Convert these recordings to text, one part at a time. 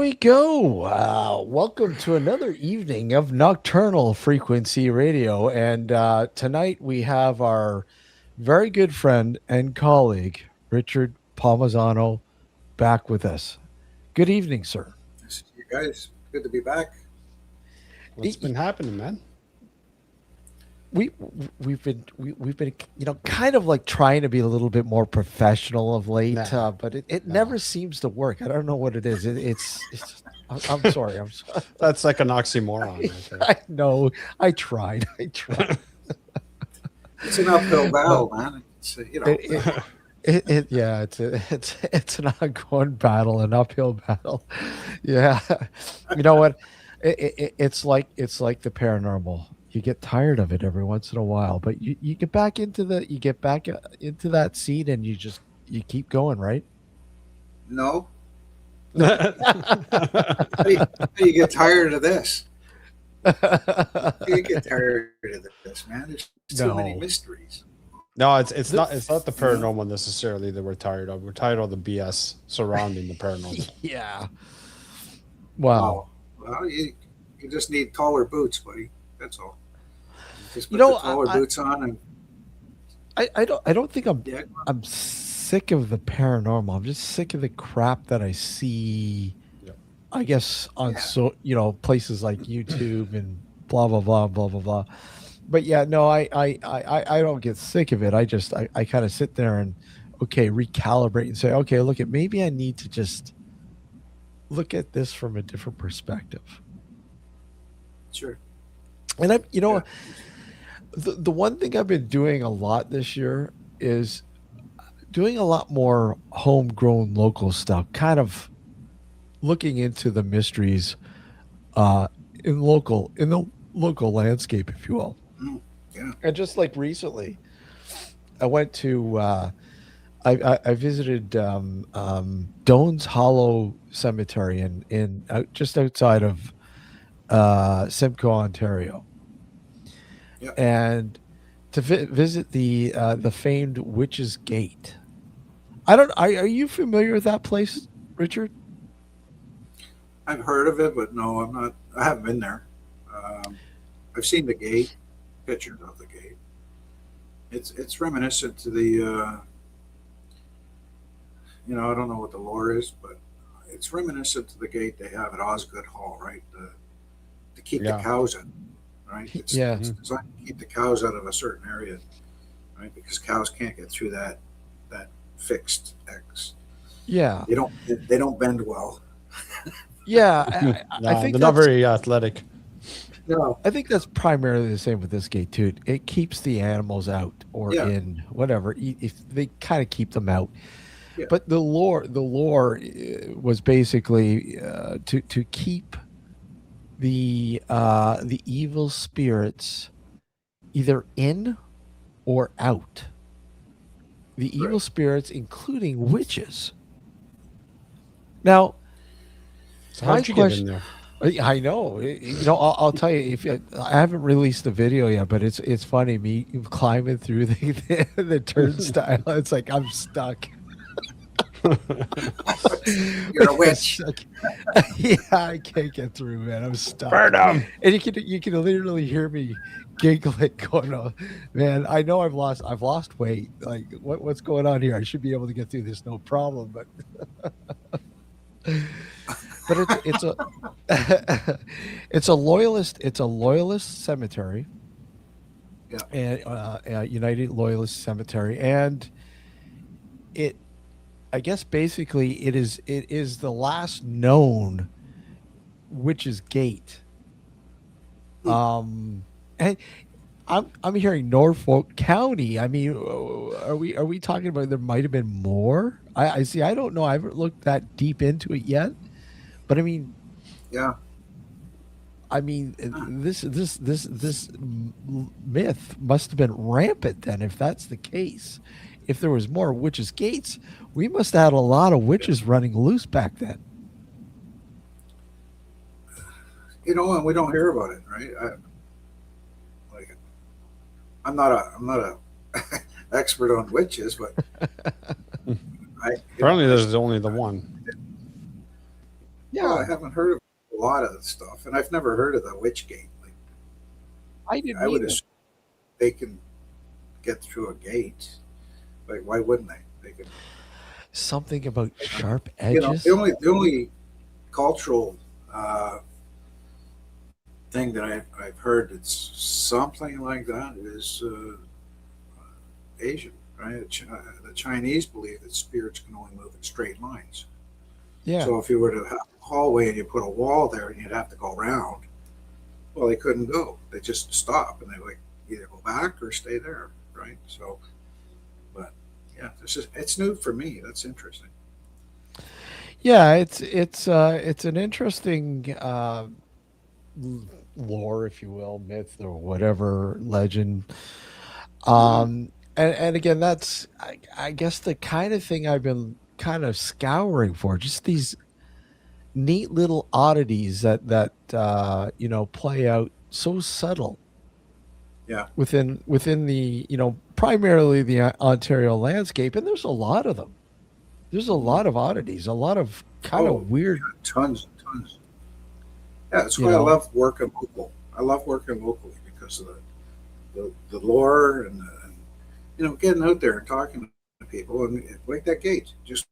we go. Welcome to another evening of Nocturnal Frequency Radio. And tonight we have our very good friend and colleague, Richard Palmisano, back with us. Good evening, sir. Nice to see you guys. Good to be back. What's been happening, man? We we've been kind of like trying to be a little bit more professional of late, Nah, but it no. never seems to work. I don't know what it is. I'm sorry. I'm sorry. That's like an oxymoron right there. I know. I tried. I tried. It's an uphill battle, man. It's, Yeah, it's an ongoing battle, an uphill battle. Yeah, you know what? It's like the paranormal. You get tired of it every once in a while, but you get back into into that seat, and you keep going, right? no. How do you get tired of this? How do you get tired of this, man? There's too many No. mysteries. No, it's not the paranormal necessarily that we're tired of. We're tired of the BS surrounding the paranormal. Yeah. Wow. Oh, well, you just need taller boots, buddy. That's all. Just You put know, the taller boots on, and I don't think yeah, I'm sick of the paranormal. I'm just sick of the crap that I see. Yep. I guess on yeah. places like YouTube and blah blah blah blah blah blah. But yeah, no, I don't get sick of it. I kind of sit there and recalibrate and say, okay, look at maybe I need to just look at this from a different perspective. Sure. And Yeah. the one thing I've been doing a lot this year is doing a lot more homegrown local stuff, kind of looking into the mysteries uh, in the local landscape, if you will. Mm, yeah. And just like recently, I went to I visited Doan's Hollow Cemetery in just outside of Simcoe, Ontario, Yeah. and to visit the famed Witch's Gate. I don't. Are you familiar with that place, Richard? I've heard of it, but no, I'm not. I haven't been there. Um, I've seen the gate, pictures of the gate. It's reminiscent to the. I don't know what the lore is, but it's reminiscent to the gate they have at Osgood Hall, right? To keep the Yeah. cows in, right? Yeah, It's designed to keep the cows out of a certain area, right? Because cows can't get through that fixed X. yeah, They don't bend well. yeah. I No, think they're not that's very athletic. No. I think that's primarily the same with this gate too. It keeps the animals out or Yeah. in, whatever. If they kind of keep them out. Yeah. But the lore was basically to keep the evil spirits either in or out. The evil Right. spirits, including witches. Now, So my how'd you get in question. there? I know. I'll tell you. If I haven't released the video yet, but it's funny me climbing through the turnstile. It's like I'm stuck. You're a It's witch. stuck. Yeah, I can't get through, man. I'm stuck. Burn 'em! And you can literally hear me giggling, going, "Oh, man, I know I've lost weight. Like, what's going on here? I should be able to get through this, no problem." But it's a it's a loyalist cemetery, Yeah. and United Loyalist Cemetery, and it I guess basically it is the last known Witch's Gate. And I'm hearing Norfolk County. I mean, are we talking about there might have been more? I see. I don't know. I haven't looked that deep into it yet. But Yeah. I mean, Huh. this myth must have been rampant then, if that's the case. If there was more witches' gates, we must have had a lot of witches running loose back then. And we don't hear about it, right? Like, I'm not a expert on witches, but Apparently, there's only the one. Yeah, I haven't heard of a lot of the stuff, and I've never heard of the witch gate. Like, I didn't I would either. assume they can get through a gate. Like, why wouldn't they? They can. Something about sharp The edges. only cultural thing that I've heard that's something like that is Asian, right? The Chinese believe that spirits can only move in straight lines. Yeah. So if you were to have a hallway and you put a wall there and you'd have to go around, well, they couldn't go. They just stop and they like either go back or stay there, right? So, but yeah, it's new for me. That's interesting. Yeah, it's an interesting lore, if you will, myth or whatever legend. Mm-hmm. And again, that's I guess the kind of thing I've been kind of scouring for, just these neat little oddities that play out so subtle Yeah. within the primarily the Ontario landscape, and there's a lot of them. There's a Mm-hmm. lot of oddities, a lot of kind Oh, of weird, yeah, tons and tons. Yeah, that's you why I know. love working local. I love working locally because of the lore and getting out there and talking to people and like that gate. Just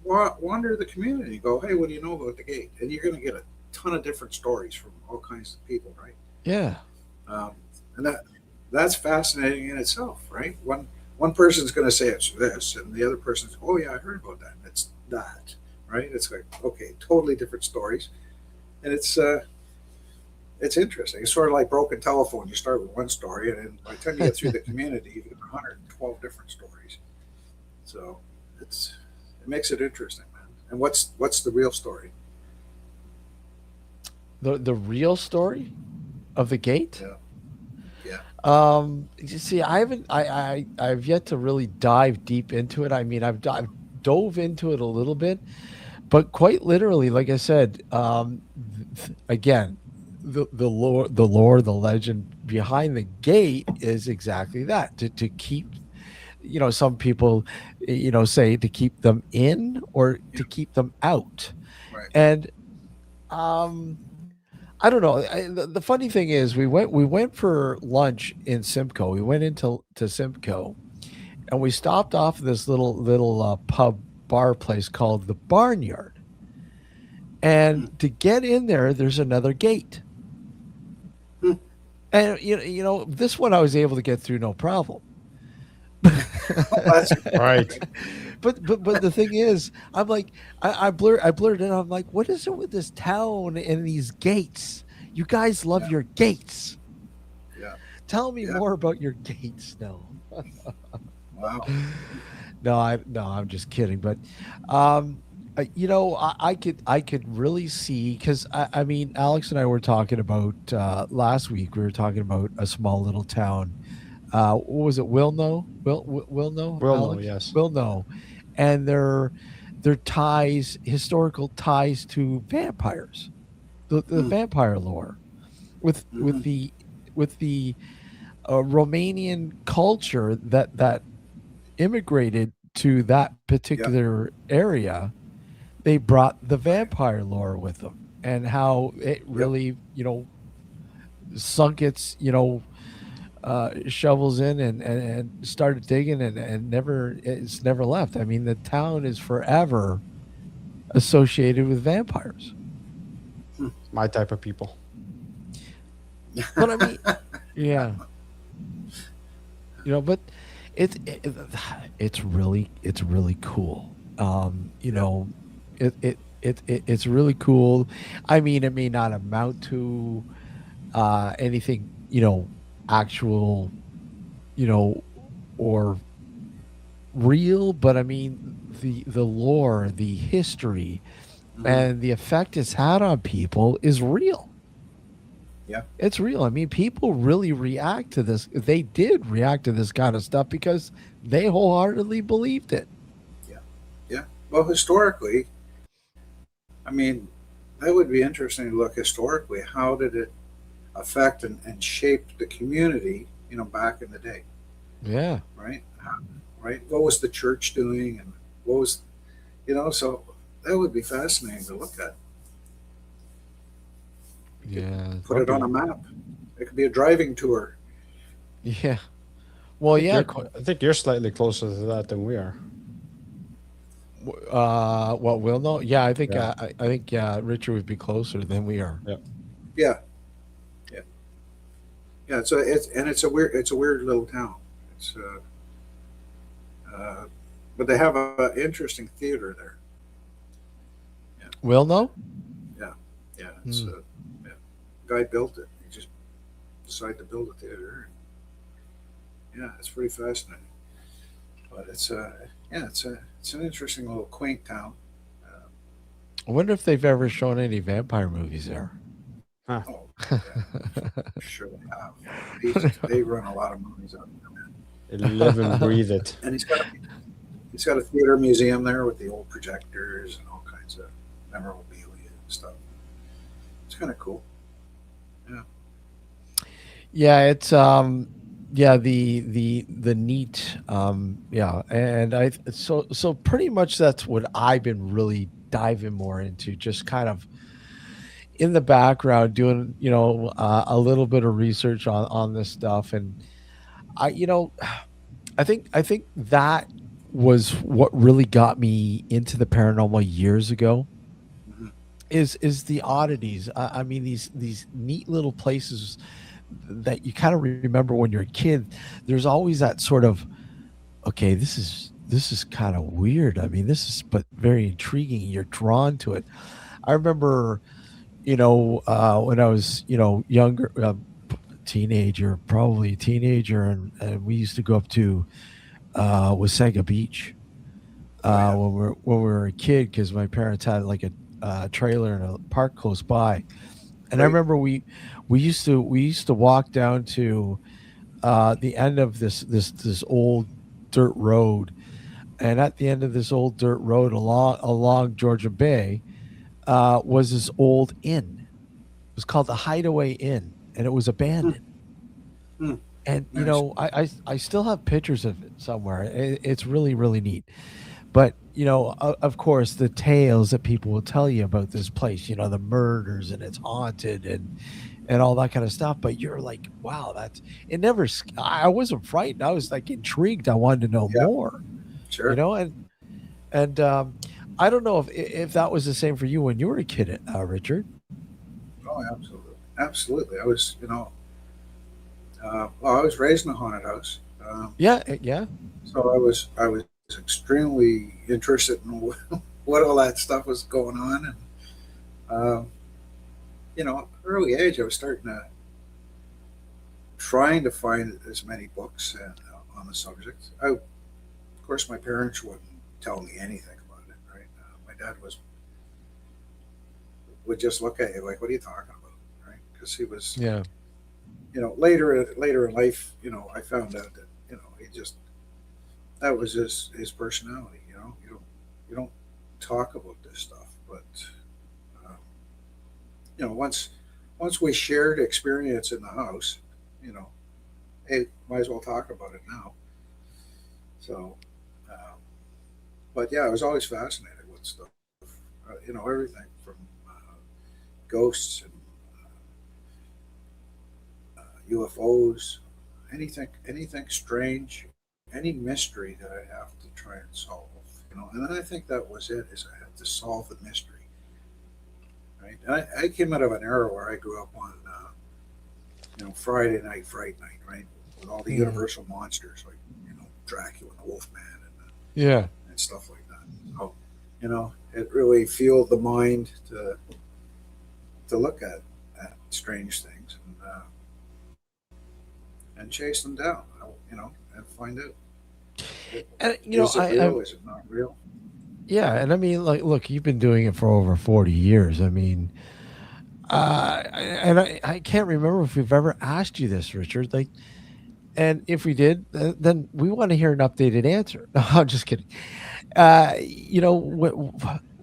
wander the community. Go, hey, what do you know about the gate? And you're going to get a ton of different stories from all kinds of people, right? Yeah. Um, and that's fascinating in itself, right? One person's going to say it's this, and the other person's, oh yeah, I heard about that. And it's that, right? It's like, okay, totally different stories, and it's interesting. It's sort of like broken telephone. You start with one story, and then by the time you get through the community, you get 112 different stories. So it makes it interesting, man. And what's the real story? The real story of the gate. Yeah, yeah. You see, I haven't. I've yet to really dive deep into it. I mean, I've dove into it a little bit, but quite literally, like I said, again, the legend behind the gate is exactly that, to keep. Some people, say to keep them in or Yeah, to keep them out, right. and um, I don't know. The funny thing is, we went for lunch in Simcoe. We went into Simcoe, and we stopped off at this little pub bar place called the Barnyard. Hmm. And to get in there, there's another gate. Hmm. And this one I was able to get through no problem. Oh, that's Right. But the thing is, I'm like, I blurted it. I'm like, what is it with this town and these gates? You guys love yeah, your gates. yeah, Tell me yeah. more about your gates. No, Wow. no, I'm just kidding. But I could really see, because I mean, Alex and I were talking about last week. We were talking about a small little town. What was it? Will know, Will know, Alex? yes. Will know, and their ties, historical ties to vampires, the Hmm. vampire lore, with Hmm. with the with the Romanian culture that immigrated to that Yeah, particular area. They brought the vampire lore with them, and how it yep, really, sunk its, shovels in, and started digging, and it's never left. I mean, the town is forever associated with vampires. My type of people. But I mean, yeah, but it, it it's really cool. yeah, It's really cool. I mean, it may not amount to anything, actual, you know, or real, but I mean, the lore, the history, hmm, and the effect it's had on people is real. yeah, It's real. I mean, people really react to this. They did react to this kind of stuff because they wholeheartedly believed it. yeah, yeah. Well, historically, I mean, that would be interesting to look historically. How did it affect and shape the community? Back in the day, Yeah. right? Right. What was the church doing, and what was, so that would be fascinating to look at. You could Yeah. put it on a map. It could be a driving tour. Yeah. Well, yeah. I think you're slightly closer to that than we are. What will know? Yeah, I think Yeah. I think yeah, Richard would be closer than we are. Yeah. Yeah, yeah, yeah. It's a weird little town. It's uh, but they have an interesting theater there. Yeah, Will know? yeah, yeah. Hmm. Yeah. Guy built it. He just decided to build a theater. Yeah, it's pretty fascinating. But it's an interesting little quaint town. Uh, I wonder if they've ever shown any vampire movies there. Huh. oh yeah, sure they have. They run a lot of movies out there, man. They live and breathe it. And he's got a theater museum there with the old projectors and all kinds of memorabilia and stuff. It's kind of cool. Yeah. Yeah, it's yeah, the neat yeah, and so pretty much that's what I've been really diving more into, just kind of in the background doing, a little bit of research on this stuff. And I you know I think that was what really got me into the paranormal years ago, Mhm. is the oddities. I mean, these neat little places that you kind of remember when you're a kid. There's always that sort of, okay, this is kind of weird. I mean, this is but very intriguing. You're drawn to it. I remember, when I was, younger, teenager, probably a teenager, and we used to go up to Wasaga Beach Oh yeah. when we were a kid, because my parents had like a trailer in a park close by. And I Right. remember we used to walk down to the end of this old dirt road, and at the end of this old dirt road along Georgia Bay was this old inn. It was called the Hideaway Inn, and it was Hmm. abandoned. Hmm. And Nice. I still have pictures of it somewhere. It's really really neat. But of course, the tales that people will tell you about this place, the murders, and it's haunted, and all that kind of stuff. But you're like, wow, that's it. Never, I wasn't frightened. I was like intrigued. I wanted to know Yeah. more. Sure. And I don't know if that was the same for you when you were a kid, Richard. Oh, absolutely. Absolutely. I was, well, I was raised in a haunted house. Yeah, yeah, So I was extremely interested in what all that stuff was going on, and um, early age, I was starting to trying to find as many books on the subject. Of course, my parents wouldn't tell me anything about it. Right? My dad would just look at you like, "What are you talking about?" Right? Because he was, yeah. later in life, I found out that he just that was his personality. You don't talk about this stuff, but um, once we shared experience in the house, you know, hey, might as well talk about it now. So, um, but yeah, I was always fascinated with stuff. Everything from ghosts and UFOs, anything strange, any mystery that I have to try and solve. And I think that was it. Is I had to solve the mystery, right? And I came out of an era where I grew up on, Friday night, Fright Night, right, with all the Mm. Universal monsters like Dracula and the Wolfman Yeah. and stuff like that. So, it really fueled the mind to look at strange things and chase them down, and find out, And is it I real? Is it not real? yeah, and I mean, like, look, you've been doing it for over 40 years. I mean, and I can't remember if we've ever asked you this, Richard. Like, and if we did, then we want to hear an updated answer. No, I'm just kidding.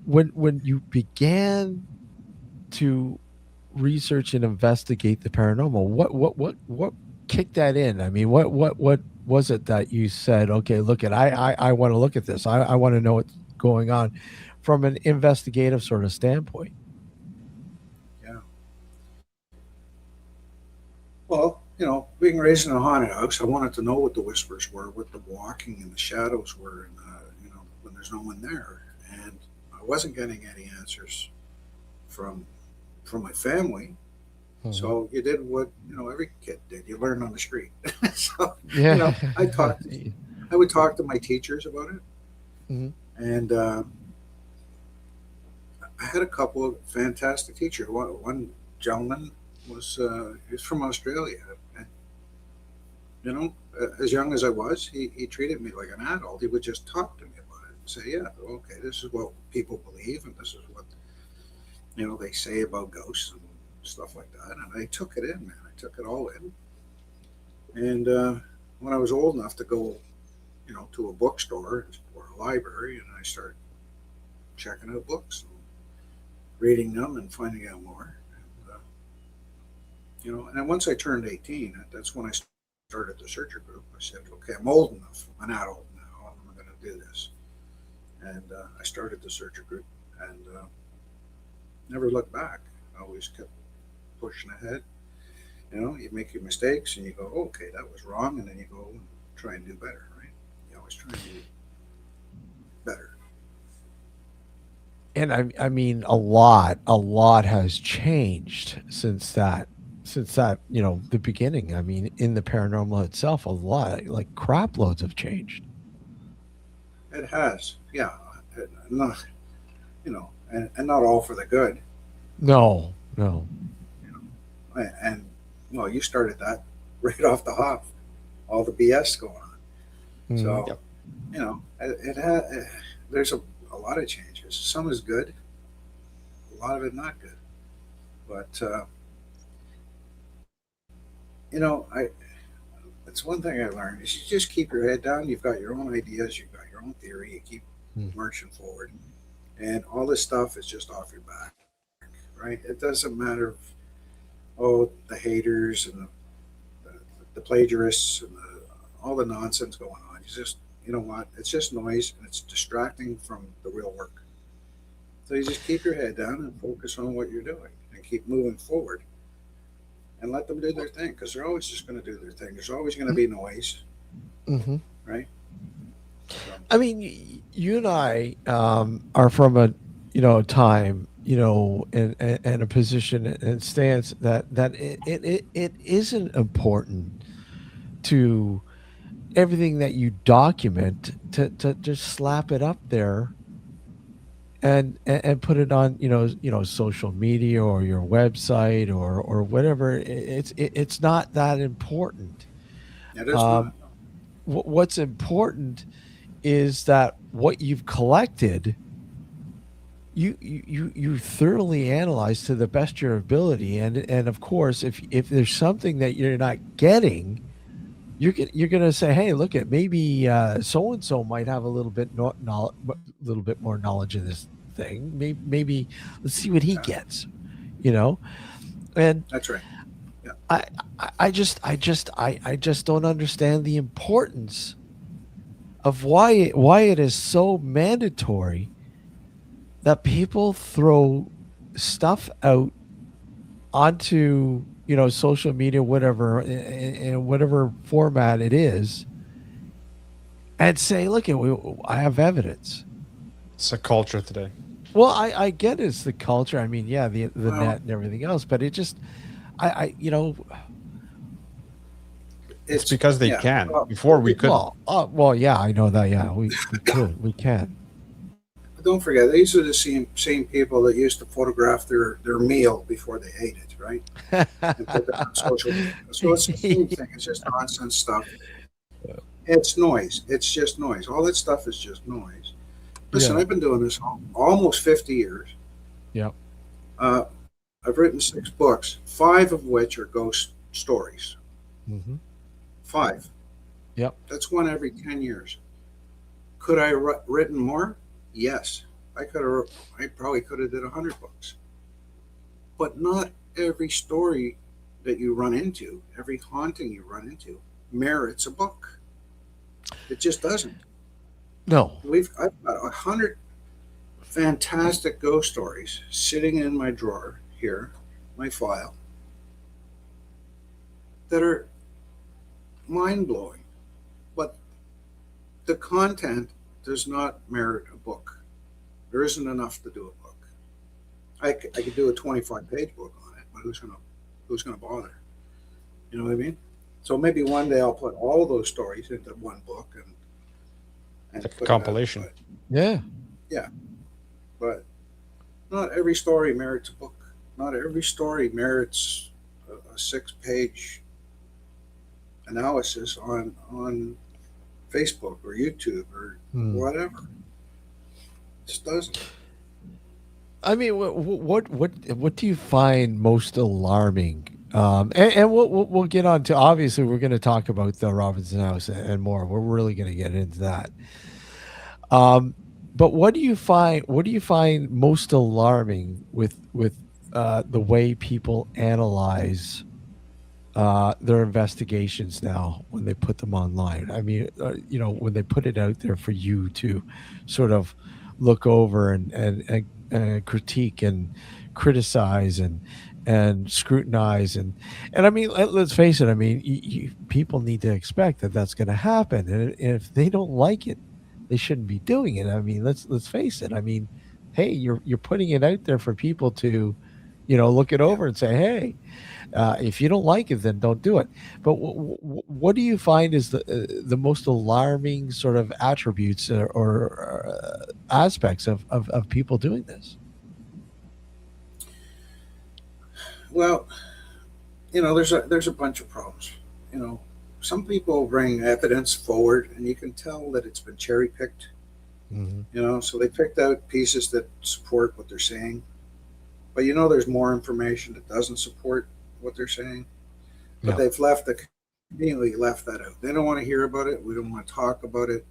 When you began to research and investigate the paranormal, what kicked that in? I mean, what was it that you said, okay, look at I want to look at this. I want to know what's going on from an investigative sort of standpoint. Yeah. Well, being raised in a haunted house, I wanted to know what the whispers were, what the walking and the shadows were, and when there's no one there, and I wasn't getting any answers from my family. Mhm. So you did what every kid did. You learned on the street. So Yeah. I would talk to my teachers about it, Mhm. and I had a couple of fantastic teachers. One gentleman he was from Australia, and as young as I was, he treated me like an adult. He would just talk to me about it and say, "Yeah, okay, this is what people believe, and this is what they say about ghosts and stuff like that." And I took it in, man. I took it all in. And when I was old enough to go, to a bookstore or a library, and I started checking out books and reading them and finding out more. And, and then once I turned 18, that's when I started the searcher group. I said, okay, I'm old enough. I'm an adult now. I'm going to do this. And I started the searcher group and never looked back. I always kept pushing ahead. You make your mistakes and you go, oh, okay, that was wrong. And then you go and try and do better, right? You always try and do better. And I mean, a lot has changed since that, the beginning. I mean, in the paranormal itself, a lot, like crap loads have changed. It has, yeah. Not, and not all for the good. No, no. And well, you started that right off the hop, all the BS going on. Mhm. So, it had, there's a lot of changes. Some is good, a lot of it not good. But, I it's one thing I learned is you just keep your head down. You've got your own ideas, you've got your own theory, you keep Mm. marching forward. And all this stuff is just off your back, right? It doesn't matter if, the haters and the, the plagiarists and all the nonsense going on. It's just, you know what? It's just noise and it's distracting from the real work. So you just keep your head down and focus on what you're doing and keep moving forward and let them do their thing because they're always just going to do their thing. There's always going to be noise, Mhm. right? So, I mean, you and I are from a time, and a position and stance that it isn't important to everything that you document to just slap it up there and put it on, social media or your website or whatever. It's not that important. it is Um, not. No. what's important is that what you've collected, you thoroughly analyze to the best of your ability, and of course, if there's something that you're not getting, you're gonna say, hey, look at maybe so and so might have a little bit little bit more knowledge of this thing. Maybe let's see what he Yeah, gets, you know. And that's right. Yeah. I just don't understand the importance of why it is so mandatory that people throw stuff out onto, social media, whatever, in whatever format it is, and say, look, I have evidence. It's a culture today. Well, I get it's the culture. I mean, yeah, the Well, net and everything else, but it just, I It's it's because they yeah. can. Well, Before we couldn't. well, yeah, I know that. Yeah, we can. but don't forget, these are the same people that used to photograph their meal before they ate it, right? And put that on social media. So it's the same thing. It's just nonsense stuff. It's noise. It's just noise. All that stuff is just noise. Listen, Yeah. I've been doing this almost 50 years. Yep. Uh, I've written 6 books, 5 of which are ghost stories. Hmm. 5. Yep. That's one every 10 years. Could I written more? Yes. I could have. I probably could have did 100 books. But not every story that you run into, every haunting you run into, merits a book. It just doesn't. No. I've got 100 fantastic ghost stories sitting in my drawer here, my file, that are mind blowing, but the content does not merit a book. There isn't enough to do a book. I could do a 25-page book on it, but who's gonna bother? You know what I mean? So maybe one day I'll put all those stories into one book and Like a put it out. compilation. Yeah. But not every story merits a book. Not every story merits a 6-page analysis on Facebook or YouTube or whatever. It just doesn't. I mean, what do you find most alarming? And we'll get on to, obviously we're going to talk about the Robertson House and more. We're really going to get into that. But what do you find? What do you find most alarming with the way people analyze their investigations now when they put them online? I mean, when they put it out there for you to sort of look over and critique and criticize and scrutinize and I mean, let's face it. I mean, people need to expect that that's going to happen, and if they don't like it, they shouldn't be doing it. I mean, let's face it. I mean, hey, you're putting it out there for people to, look it over and say, hey, if you don't like it, then don't do it. But what do you find is the most alarming sort of attributes or aspects of people doing this? Well, there's a bunch of problems. Some people bring evidence forward, and you can tell that it's been cherry picked. So they picked out pieces that support what they're saying, but there's more information that doesn't support what they're saying. But they've conveniently left that out. They don't want to hear about it. We don't want to talk about it.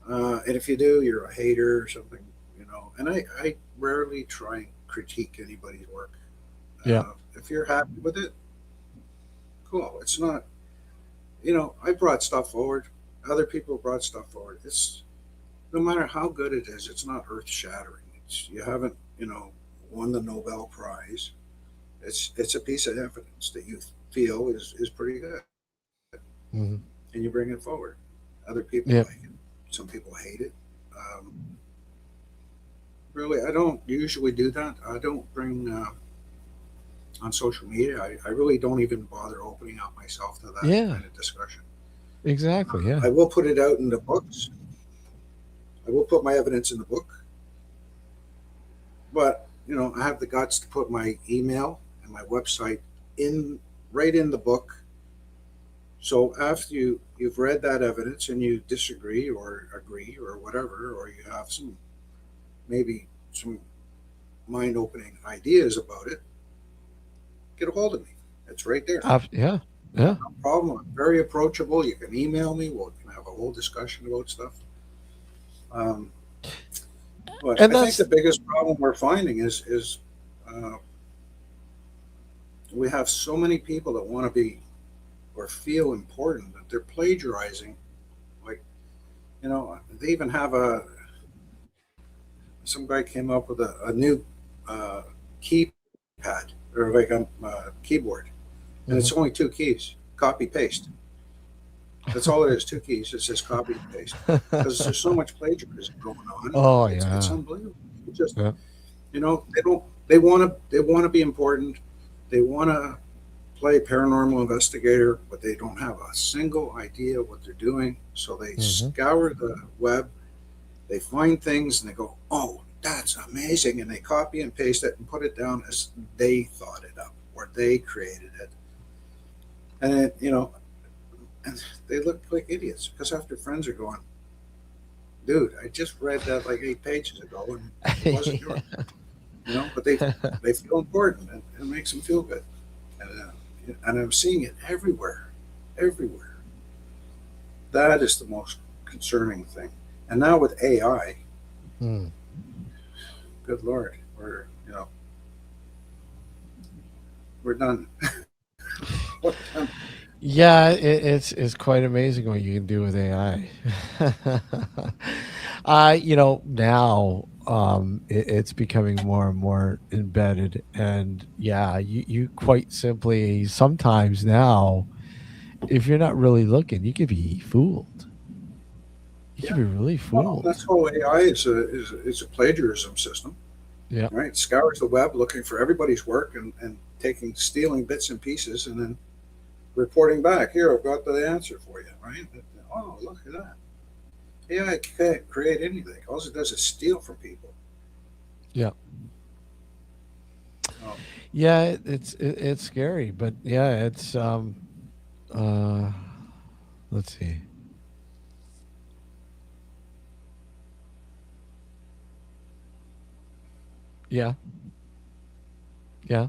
And if you do, you're a hater or something. And I rarely try and critique anybody's work. If you're happy with it, cool. It's not. I brought stuff forward. Other people brought stuff forward. It's no matter how good it is, it's not earth shattering. You haven't, won the Nobel Prize. It's a piece of evidence that you feel is pretty good, and you bring it forward. Other people like it. Some people hate it. Really, I don't usually do that. I don't bring on social media. I really don't even bother opening up myself to that kind of discussion. Exactly. Yeah. I will put it out in the books. I will put my evidence in the book. But, I have the guts to put my email and my website right in the book. So after you've read that evidence and you disagree or agree or whatever, or you have maybe some mind-opening ideas about it, get a hold of me. It's right there. Yeah. No problem. I'm very approachable. You can email me. We can have a whole discussion about stuff. But I think the biggest problem we're finding is we have so many people that want to be or feel important that they're plagiarizing. Like, they even have some guy came up with a new keypad or like a keyboard, and it's only 2 keys, copy paste. That's all it is, 2 keys. It says copy and paste because there's so much plagiarism going on. Oh it's yeah, unbelievable. It's just they want to be important. They want to play paranormal investigator, but they don't have a single idea what they're doing. So they scour the web, they find things, and they go, "Oh, that's amazing," and they copy and paste it and put it down as they thought it up or they created it, and and they look like idiots because after friends are going, "Dude, I just read that like 8 pages ago and it wasn't yours." But they feel important and it makes them feel good, and I'm seeing it everywhere. That is the most concerning thing. And now with AI, good Lord, we're done. We're done. yeah. It's quite amazing what you can do with AI. Now it's becoming more and more embedded. And yeah, you quite simply sometimes now, if you're not really looking, you could be fooled. You Yeah. could be really Well, fooled. that's how AI is a plagiarism system, Yeah. right? Scours the web looking for everybody's work and stealing bits and pieces and then reporting back. Here, I've got the answer for you, right? Oh, look at that. AI can't create anything. All it does is steal from people. Yeah. Um, Yeah, it's scary, but yeah, it's uh let's see. Yeah. Yeah.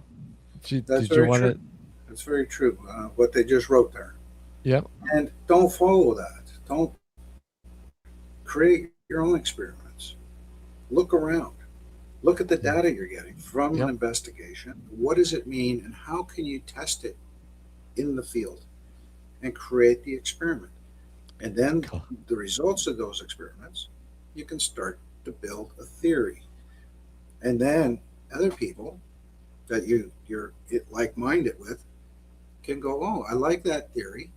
that's Did you very want true. to? That's very true. What they just wrote there. Yeah. And don't follow that. Don't create your own experiments. Look around. Look at the Yeah. data you're getting from an Yep. investigation. What does it mean, and how can you test it in the field and create the experiment? And then Cool. the results of those experiments, you can start to build a theory. And then other people that you're like-minded with can go, oh, I like that theory.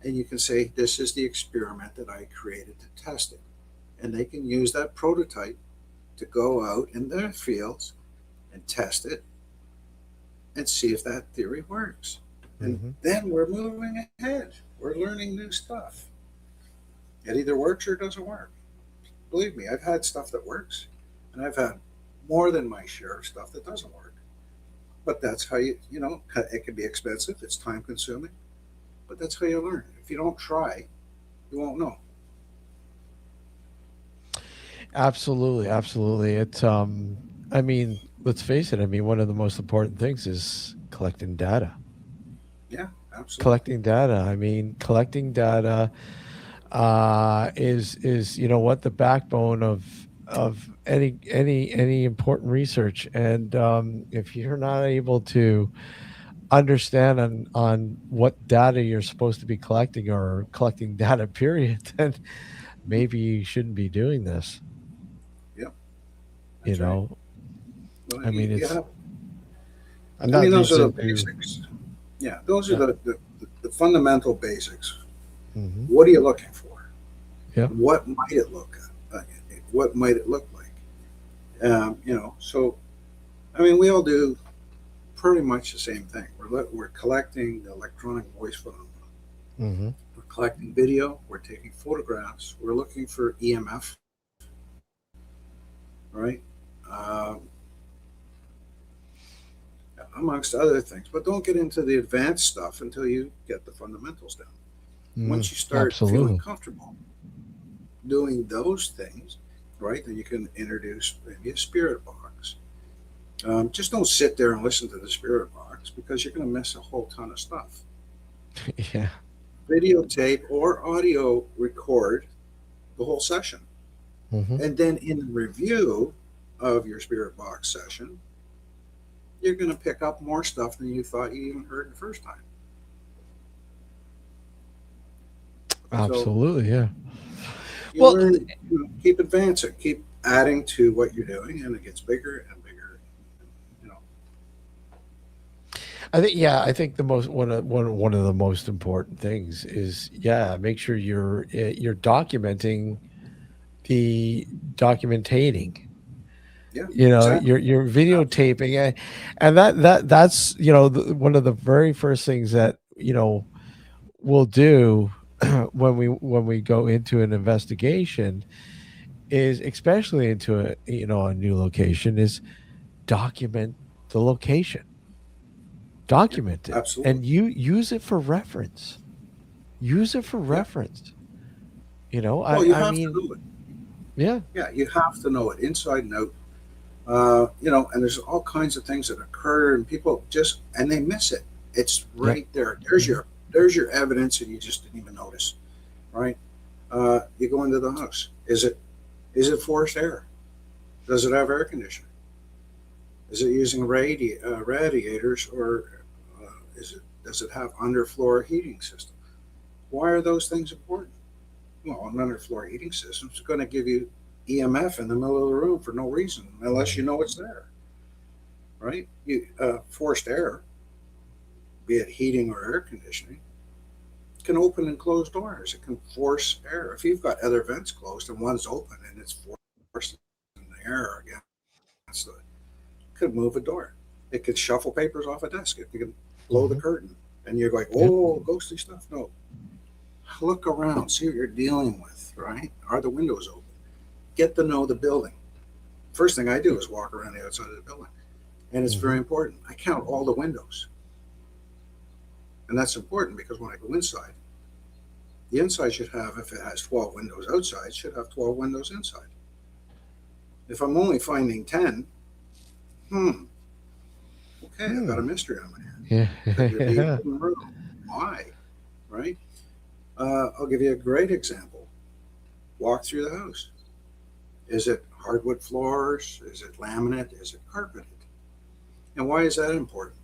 And you can say, this is the experiment that I created to test it. And they can use that prototype to go out in their fields and test it and see if that theory works. And Hmm. then we're moving ahead. We're learning new stuff. It either works or doesn't work. Believe me, I've had stuff that works, and I've had more than my share of stuff that doesn't work. But that's how it can be expensive, it's time consuming, but that's how you learn. If you don't try, you won't know. Absolutely, absolutely. It's I mean, let's face it. I mean, one of the most important things is collecting data. Yeah, absolutely. Collecting data. I mean, collecting data is you know what, the backbone of any important research. And if you're not able to understand on what data you're supposed to be collecting, or collecting data period, then Mhm. maybe you shouldn't be doing this. Yeah, You that's right. know, Well, I mean, you it's have, And I mean, that those leads are the into basics. Yeah, those are yeah. the fundamental basics. Hmm. What are you looking for? Yeah. What might it look what might it look like? So I mean, we all do pretty much the same thing. We're collecting the electronic voice phenomena. Hmm. We're collecting video. We're taking photographs. We're looking for EMF, right? Um, Amongst other things. But don't get into the advanced stuff until you get the fundamentals down. Mm, Once you start feeling absolutely. comfortable doing those things, right, then you can introduce maybe a spirit box. Just don't sit there and listen to the spirit box because you're going to miss a whole ton of stuff. Yeah. Videotape or audio record the whole session. Hmm. And then in review of your spirit box session, you're going to pick up more stuff than you thought you even heard the first time. So Absolutely. Yeah. you Well, learn, keep advancing, keep adding to what you're doing, and it gets bigger and bigger. You know, I think, yeah, I think the most one of the most important things is, yeah, make sure you're documenting the documentating. yeah, You know, exactly, you're absolutely. videotaping, and that's one of the very first things that we'll do when we go into an investigation, is especially into a new location, is document the location, Yeah, document it, absolutely. and you use it for reference. Use it for Yeah. reference. Well, you I have to mean, know it. yeah, Yeah, you have to know it inside and out. And there's all kinds of things that occur, and people just and they miss it. It's yep, right there. mhm, There's your evidence, and you just didn't even notice, right? You go into the house. Is it forced air? Does it have air conditioning? Is it using radiators, or does it have underfloor heating system? Why are those things important? Well, an underfloor heating system is going to give you EMF in the middle of the room for no reason, unless you know it's there, right? Forced air, be it heating or air conditioning, can open and close doors. It can force air. If you've got other vents closed and one's open and it's forcing the air against it could move a door. It could shuffle papers off a desk. It could blow the curtain. And you're like, oh, ghostly stuff. No. Look around, see what you're dealing with, right? Are the windows open? Get to know the building. First thing I do is walk around the outside of the building. And it's very important. I count all the windows. And that's important because when I go inside, the inside should have, if it has 12 windows outside, it should have 12 windows inside. If I'm only finding 10, okay, I've got a mystery on my hands. Yeah. Why? Right? I'll give you a great example. Walk through the house. Is it hardwood floors? Is it laminate? Is it carpeted? And why is that important?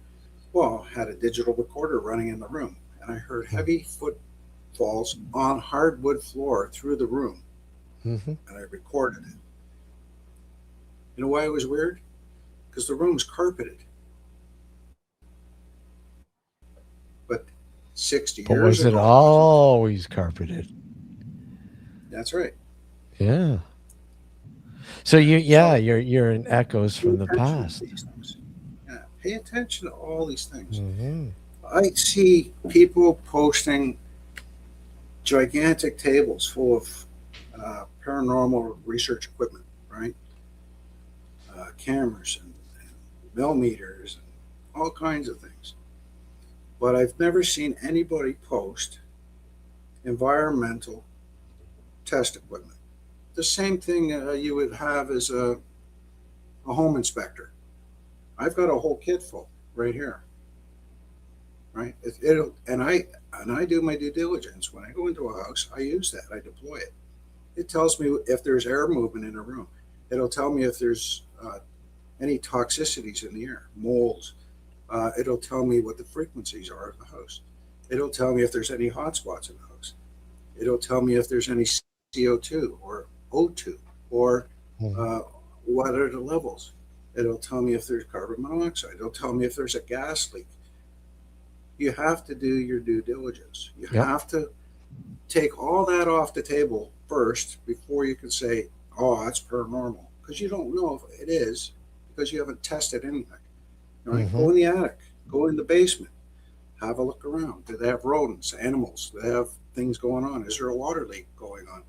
Well, I had a digital recorder running in the room, and I heard heavy footfalls on hardwood floor through the room, and I recorded it. You know why it was weird? Because the room's carpeted. But 60 But years was it ago, always carpeted? that's right. Yeah. So you're in echoes from the past. Yeah, pay attention to all these things. Mm-hmm. I see people posting gigantic tables full of paranormal research equipment, right? Cameras and millimeters and all kinds of things. But I've never seen anybody post environmental test equipment. The same thing you would have as a home inspector. I've got a whole kit full right here, right? And I do my due diligence. When I go into a house, I use that. I deploy it. It tells me if there's air movement in a room. It'll tell me if there's any toxicities in the air, molds. It'll tell me what the frequencies are of the house. It'll tell me if there's any hot spots in the house. It'll tell me if there's any CO2 or O2 or what are the levels. It'll tell me if there's carbon monoxide. It'll tell me if there's a gas leak. You have to do your due diligence. You have to take all that off the table first before you can say, oh, that's paranormal. Because you don't know if it is because you haven't tested anything. Right? Go in the attic. Go in the basement. Have a look around. Do they have rodents, animals? Do they have things going on? Is there a water leak going on?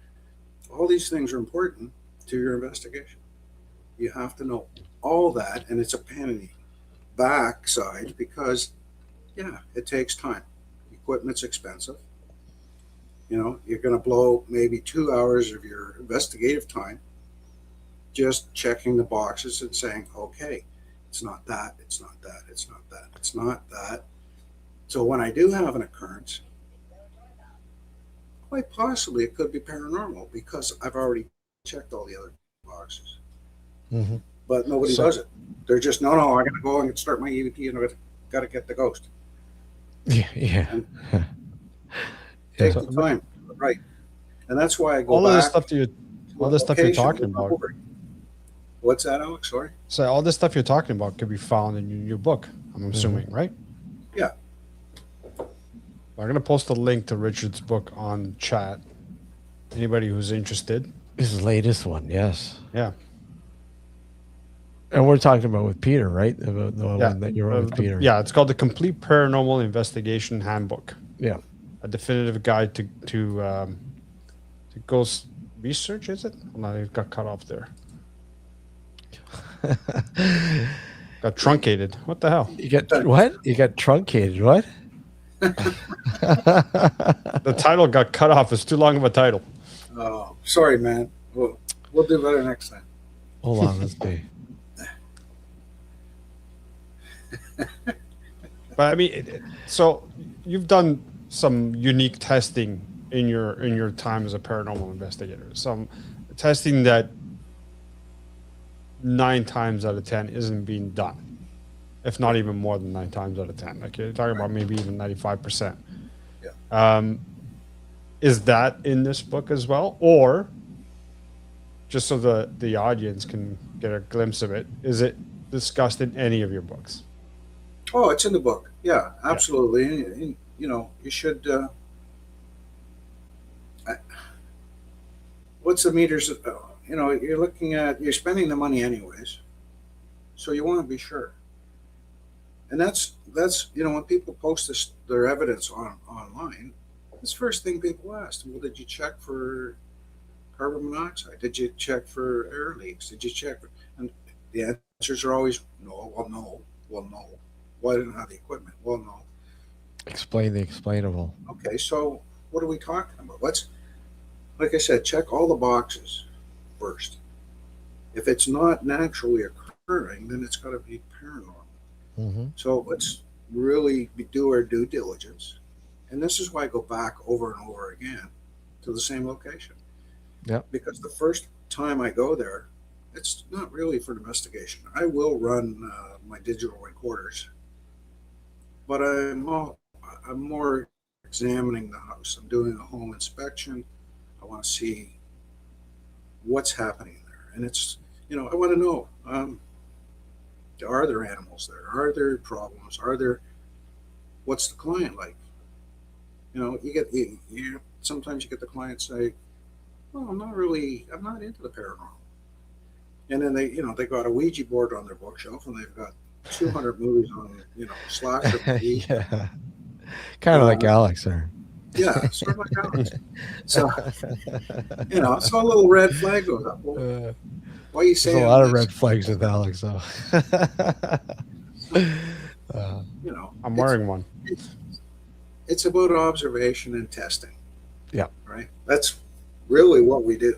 All these things are important to your investigation. You have to know all that, and it's a pain in the backside because, it takes time. Equipment's expensive. You know, you're going to blow maybe 2 hours of your investigative time just checking the boxes and saying, okay, it's not that, it's not that, it's not that, it's not that. So when I do have an occurrence, quite possibly it could be paranormal because I've already checked all the other boxes. But nobody does it. They're just, no, I got to go and start my EVP and I got to get the ghost. Yeah. Take the time, right? And that's why I go all back. All this stuff you're talking about. What's that, Alex? Sorry. So all this stuff you're talking about could be found in your book. I'm assuming, right? Yeah. I'm gonna post a link to Richard's book on chat. Anybody who's interested. His latest one, yes. Yeah. And we're talking about with Peter, right? About the one that you wrote with Peter. Yeah, it's called The Complete Paranormal Investigation Handbook. Yeah. A definitive guide to ghost research, is it? No, it got cut off there. Got truncated. What the hell? You got what? You got truncated. What? The title got cut off. It's too long of a title. Oh, sorry, man. We'll do better next time. Hold on, let's see. But I mean, so you've done some unique testing in your time as a paranormal investigator. Some testing that 9 times out of 10 isn't being done, if not even more than 9 times out of 10. Like you're talking about maybe even 95%. Yeah. Is that in this book as well, or just so the audience can get a glimpse of it, is it discussed in any of your books? Oh, it's in the book. Yeah, Yeah. absolutely. And, you know, you should. I- What's the meters? You know, you're looking at. You're spending the money anyways, so you want to be sure. And that's you know when people post their evidence online, it's the first thing people ask. Well, did you check for carbon monoxide? Did you check for air leaks? Did you check for? And the answers are always no. Well, no. Well, no. Well, I didn't have the equipment. Well, no. Explain the explainable. Okay, so what are we talking about? Let's, like I said, check all the boxes first. If it's not naturally occurring, then it's got to be paranormal. Hmm. So let's really do our due diligence. And this is why I go back over and over again to the same location. Yep. Because the first time I go there, it's not really for investigation. I will run my digital recorders, but I'm more examining the house. I'm doing a home inspection. I want to see what's happening there, and it's I want to know are there animals there? Are there problems? Are there what's the client like? You sometimes you get the client say, "Well, I'm not into the paranormal," and then they got a Ouija board on their bookshelf, and they've got 200 movies on slasher movies. Yeah. Kind of like Alex there. Yeah, sort of like Alex. So so a little red flag goes up. Well, Uh, why are you there's saying a lot of this? red flags with Alex, though. uh, I'm It's wearing one. it's about observation and testing, yeah. right? That's really what we do.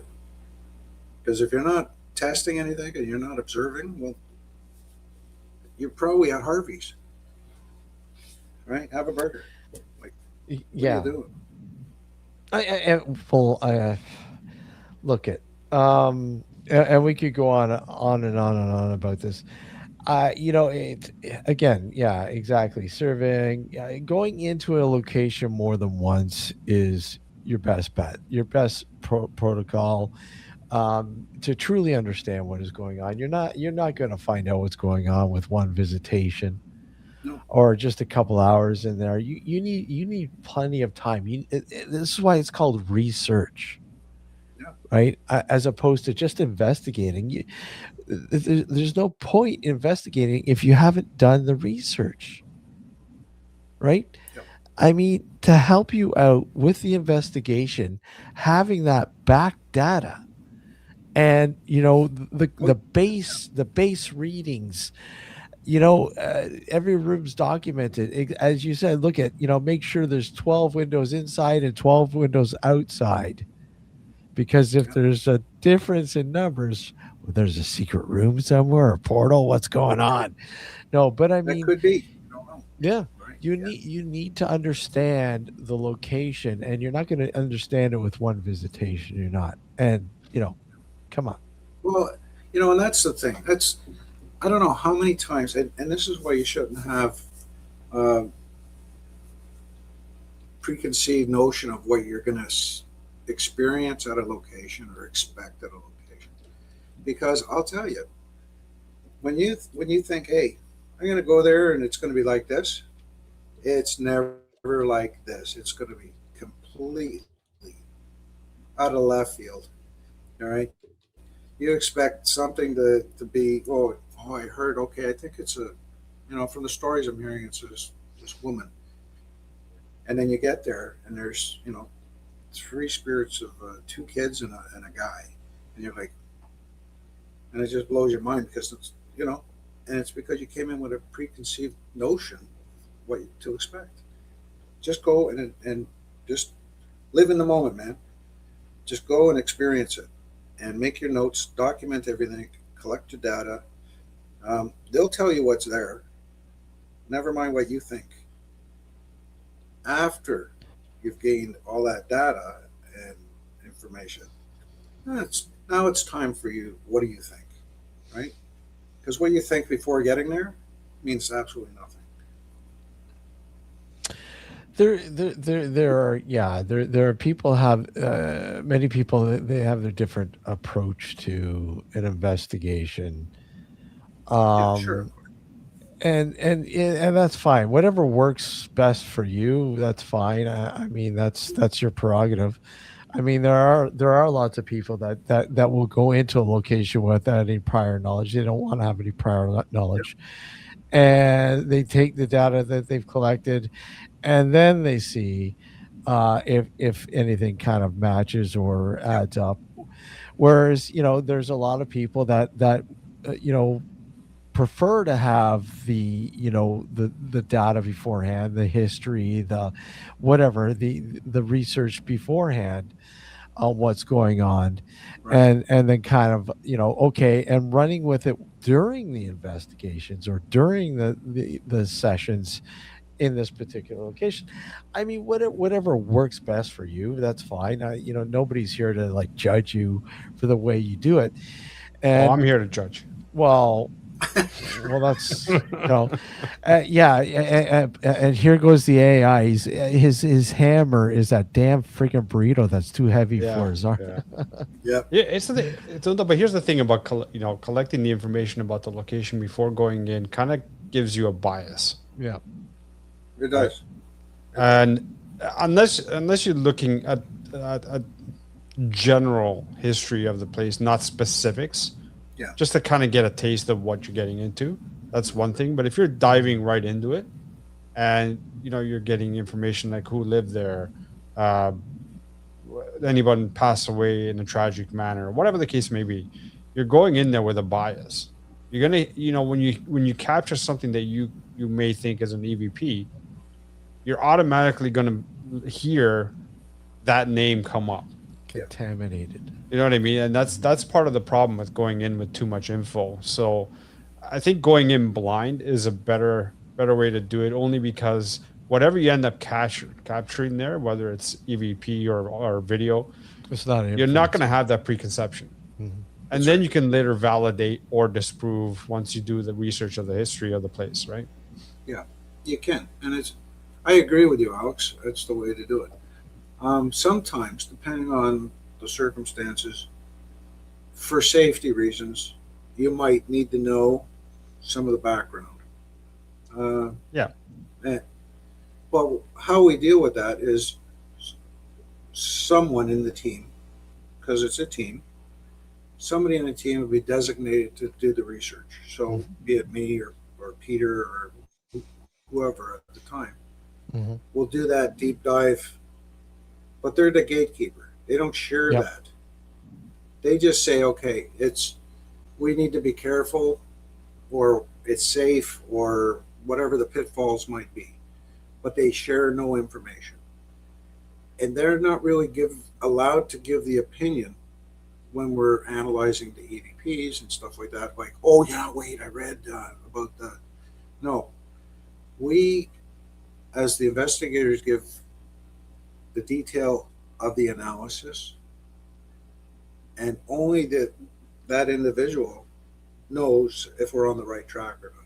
Because if you're not testing anything and you're not observing, well, you're probably at Harvey's, right? Have a burger. Like, what are you Yeah. doing? I look at and we could go on and on and on about this. It again, yeah, exactly. Surveying, yeah, going into a location more than once is your best bet, your best protocol to truly understand what is going on. You're not going to find out what's going on with one visitation No, or just a couple hours in there. You need plenty of time. This is why it's called research, yeah, right? As opposed to just investigating. There's no point investigating if you haven't done the research, right? yeah. I mean, to help you out with the investigation, having that back data and the Well, base readings, every room's documented. As you said, look at, make sure there's 12 windows inside and 12 windows outside, because if yeah, there's a difference in numbers, well, there's a secret room somewhere, a portal, what's going on? No, but I that mean, could be. I don't know, yeah, right? you Yeah. need to understand the location, and you're not going to understand it with one visitation. You're not. And come on. Well, and that's the thing. That's I don't know how many times, and this is why you shouldn't have uh, preconceived notion of what you're going to experience at a location or expect at a location. Because I'll tell you, when you think, hey, I'm going to go there and it's going to be like this, it's never like this. It's going to be completely out of left field. All right, you expect something to be I heard, okay, I think it's from the stories I'm hearing, it's this woman, and then you get there and there's three spirits of two kids and a guy, and you're like, and it just blows your mind because and it's because you came in with a preconceived notion what to expect. Just go and just live in the moment, man. Just go and experience it, and make your notes, document everything, collect your data. They'll tell you what's there. Never mind what you think. After you've gained all that data and information, now it's time for you. What do you think, right? Because what you think before getting there means absolutely nothing. There are, yeah, there are people have many people they have their different approach to an investigation. Yeah, sure, of Um, course. and that's fine. Whatever works best for you, that's fine. I mean, that's your prerogative. I mean, there are lots of people that will go into a location without any prior knowledge. They don't want to have any prior Yep. knowledge, and they take the data that they've collected, and then they see if anything kind of matches or Yep. adds up. Whereas, there's a lot of people that prefer to have the data beforehand, the history, the whatever, the research beforehand on what's going on, Right. and then kind of, okay, and running with it during the investigations or during the sessions in this particular location. I mean, whatever works best for you, that's fine. Nobody's here to like judge you for the way you do it. Oh, I'm And here to judge. well, that's yeah, and here goes the AI. His hammer is that damn freaking burrito that's too heavy for Yeah, his arm. yeah. Yep. Yeah, but here's the thing about collecting the information about the location before going in kind of gives you a bias, Yeah, It does. and unless you're looking at general history of the place, not specifics, Yeah. just to kind of get a taste of what you're getting into, that's one thing. But if you're diving right into it, and you're getting information like who lived there, uh, anyone passed away in a tragic manner, whatever the case may be, you're going in there with a bias. You're gonna, when you capture something that you may think is an EVP, you're automatically gonna hear that name come up. contaminated. You know what I mean? And that's part of the problem with going in with too much info. So I think going in blind is a better way to do it, only because whatever you end up capturing there, whether it's EVP or video, It's not an you're not influence. going to have that preconception. Mhm. And That's then right. you can later validate or disprove once you do the research of the history of the place, right? Yeah, you can, and I agree with you, Alex. That's the way to do it. Sometimes, depending on the circumstances, for safety reasons, you might need to know some of the background. Uh, Yeah. eh, but how we deal with that is someone in the team, because it's a team. Somebody in the team will be designated to do the research. So, be it me or Peter or whoever at the time, Mhm. will do that deep dive, but they're the gatekeeper. They don't share Yep. that. They just say, okay, we need to be careful, or it's safe, or whatever the pitfalls might be. But they share no information, and they're not really allowed to give the opinion when we're analyzing the EVPs and stuff like that. Like, oh yeah, wait, I read about the. No, we as the investigators give the detail of the analysis, and only that individual knows if we're on the right track or not.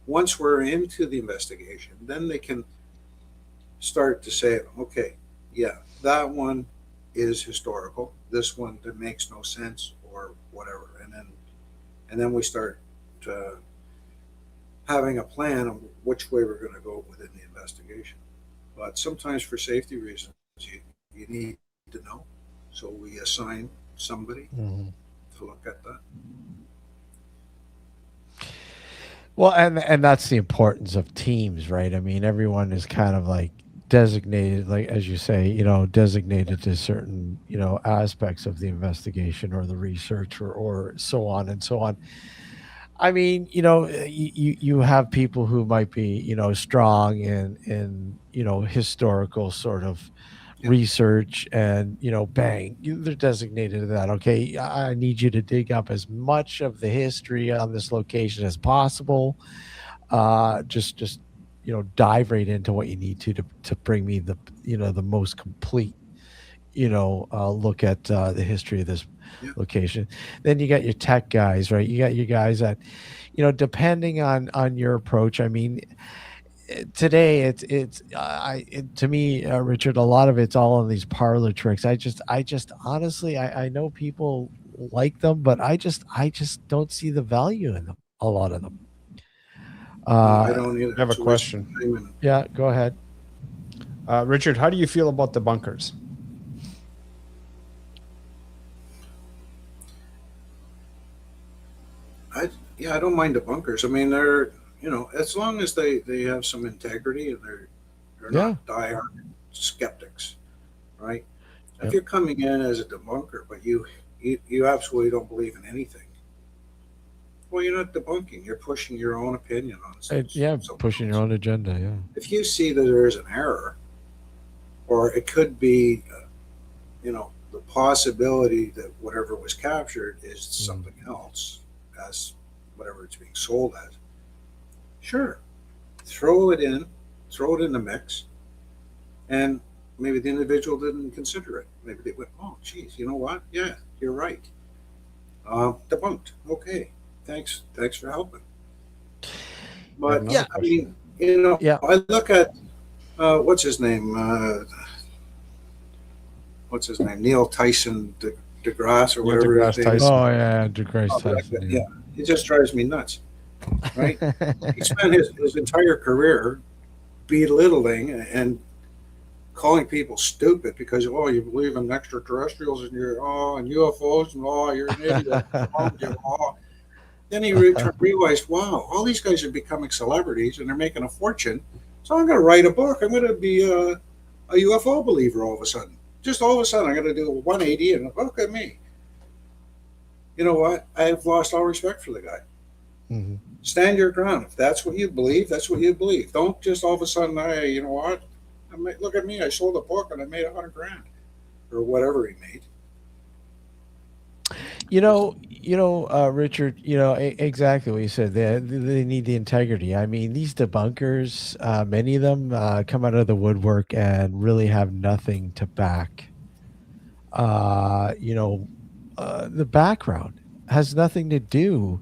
Once we're into the investigation, then they can start to say, okay, yeah, that one is historical. This one that makes no sense or whatever, and then we start having a plan of which way we're going to go within the investigation. But sometimes, for safety reasons, you need to know. So we assign somebody Mhm. to look at that. Well, and that's the importance of teams, right? I mean, everyone is kind of like designated, like as you say, designated to certain, aspects of the investigation or the research or so on and so on. I mean, you have people who might be, strong in historical sort of Yeah. research, and bang, they're designated to that. Okay, I need you to dig up as much of the history on this location as possible. Just dive right into what you need to bring me the most complete look at the history of this Yeah. location. Then you got your tech guys, right? You got your guys that, depending on your approach. I mean, today to me, Richard, a lot of it's all on these parlor tricks. I just honestly, I know people like them, but I just don't see the value in them, a lot of them. No, I uh don't either. I have a It's a waste of question. time and yeah, go ahead. Richard, how do you feel about the bunkers? yeah, I don't mind the bunkers. I mean, they're, as long as they have some integrity and they're Yeah. not diehard skeptics, right? If Yep. you're coming in as a debunker, but you absolutely don't believe in anything, well, you're not debunking. You're pushing your own opinion on Yeah, something pushing your else. own agenda. Yeah. If you see that there is an error, or it could be, the possibility that whatever was captured is something else, as whatever it's being sold as, sure, throw it in, throw it in the mix, and maybe the individual didn't consider it. Maybe they went, "Oh, geez, you know what? Yeah, you're right. Debunked. Okay, thanks for helping." I have But another Yeah. I question. mean, Yeah. I look at what's his name? What's his name? Neil Tyson DeGrasse or Neil whatever his deGrasse name is. Tyson. Oh yeah, DeGrasse Oh, that guy, Tyson. yeah, it just drives me nuts. Right? Yeah. He spent his entire career belittling and calling people stupid because, oh, you believe in extraterrestrials and and UFOs and you're an idiot. What's wrong with you? Then he realized, wow, all these guys are becoming celebrities and they're making a fortune. So I'm going to write a book. I'm going to be a UFO believer all of a sudden. Just all of a sudden, I'm going to do a 180 and look at me. You know what? I've lost all respect for the guy. Mhm. Stand your ground. If that's what you believe, that's what you believe. Don't just all of a sudden, you know what? Look at me. I sold a book and I made $100,000 or whatever he made. Richard, exactly what you said. They need the integrity. I mean, these debunkers, many of them come out of the woodwork and really have nothing to back. Uh, you know, the background has nothing to do.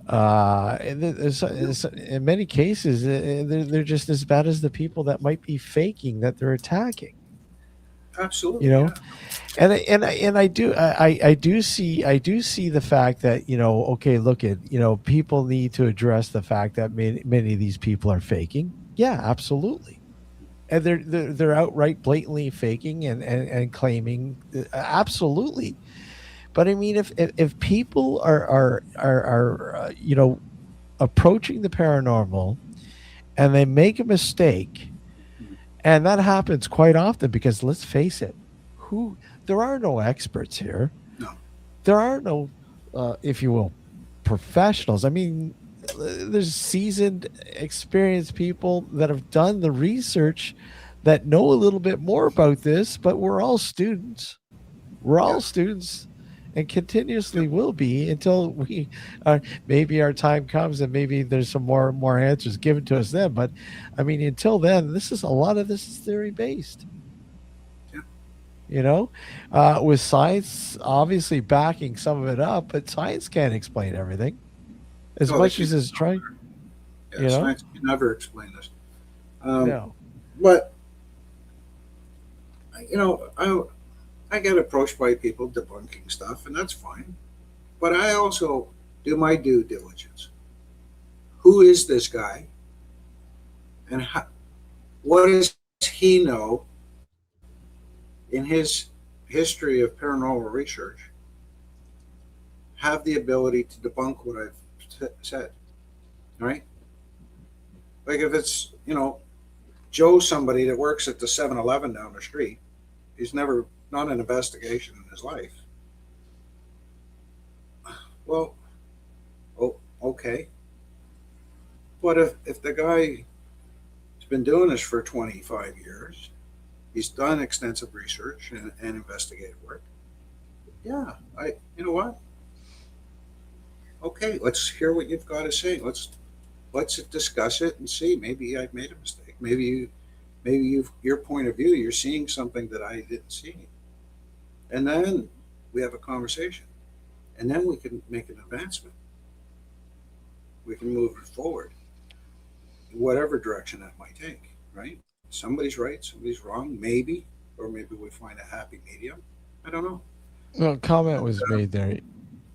And in many cases, they're just as bad as the people that might be faking that they're attacking. You Absolutely, know, yeah. and I do see the fact that okay, look at people need to address the fact that many of these people are faking. Yeah, absolutely, and they're outright blatantly faking and claiming absolutely. But I mean, if people are approaching the paranormal and they make a mistake, and that happens quite often because let's face it, who there are no experts here. No, There are no, if you will, professionals. I mean, there's seasoned, experienced people that have done the research that know a little bit more about this, but we're all students. We're yeah, all students and yeah, continuously will be until we maybe our time comes and maybe there's some more answers given to us then. But I mean, until then, a lot of this is theory based. yeah. With science obviously backing some of it up, but science can't explain everything as No, they much can't. as it's trying. Yeah, You know, science can never explain this. Um, no. but you know, I get approached by people debunking stuff, and that's fine. But I also do my due diligence. Who is this guy, and what does he know in his history of paranormal research? Have the ability to debunk what I've said, right? Like if it's Joe, somebody that works at the 7-Eleven down the street, he's never done an investigation in his life. Well, okay. But if the guy has been doing this for 25 years, he's done extensive research and investigative work. Yeah, you know what? Okay, let's hear what you've got to say. Let's discuss it and see. Maybe I've made a mistake. Maybe your point of view, you're seeing something that I didn't see, and then we have a conversation, and then we can make an advancement. We can move it forward. whatever direction that might take, right? Somebody's right, somebody's wrong, maybe, or maybe we find a happy medium. I don't know. Well, comment was made there.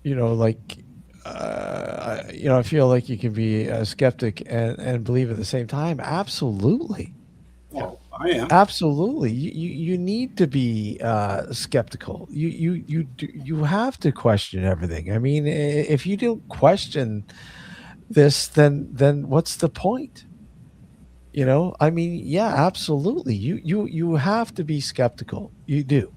Like, I feel like you can be a skeptic and believe at the same time. Absolutely. Well, I am. Absolutely. You need to be skeptical. You have to question everything. I mean, if you don't question this, then what's the point? I mean, yeah, absolutely. You have to be skeptical. You do.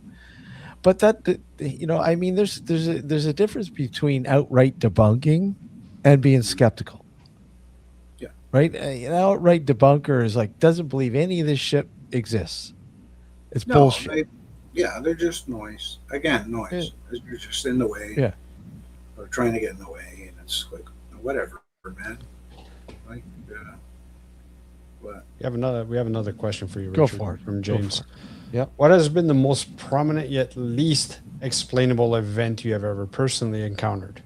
But I mean, there's a difference between outright debunking and being skeptical, Yeah. right? An outright debunker is like doesn't believe any of this shit exists. It's No, bullshit. they're just noise. Again, noise. You're just in the way. Yeah. Or trying to get in the way, and it's like whatever, man. Like, what? We have another question for you, Go Richard, for it. from Go James. for it. Yep. What has been the most prominent yet least explainable event you have ever personally encountered?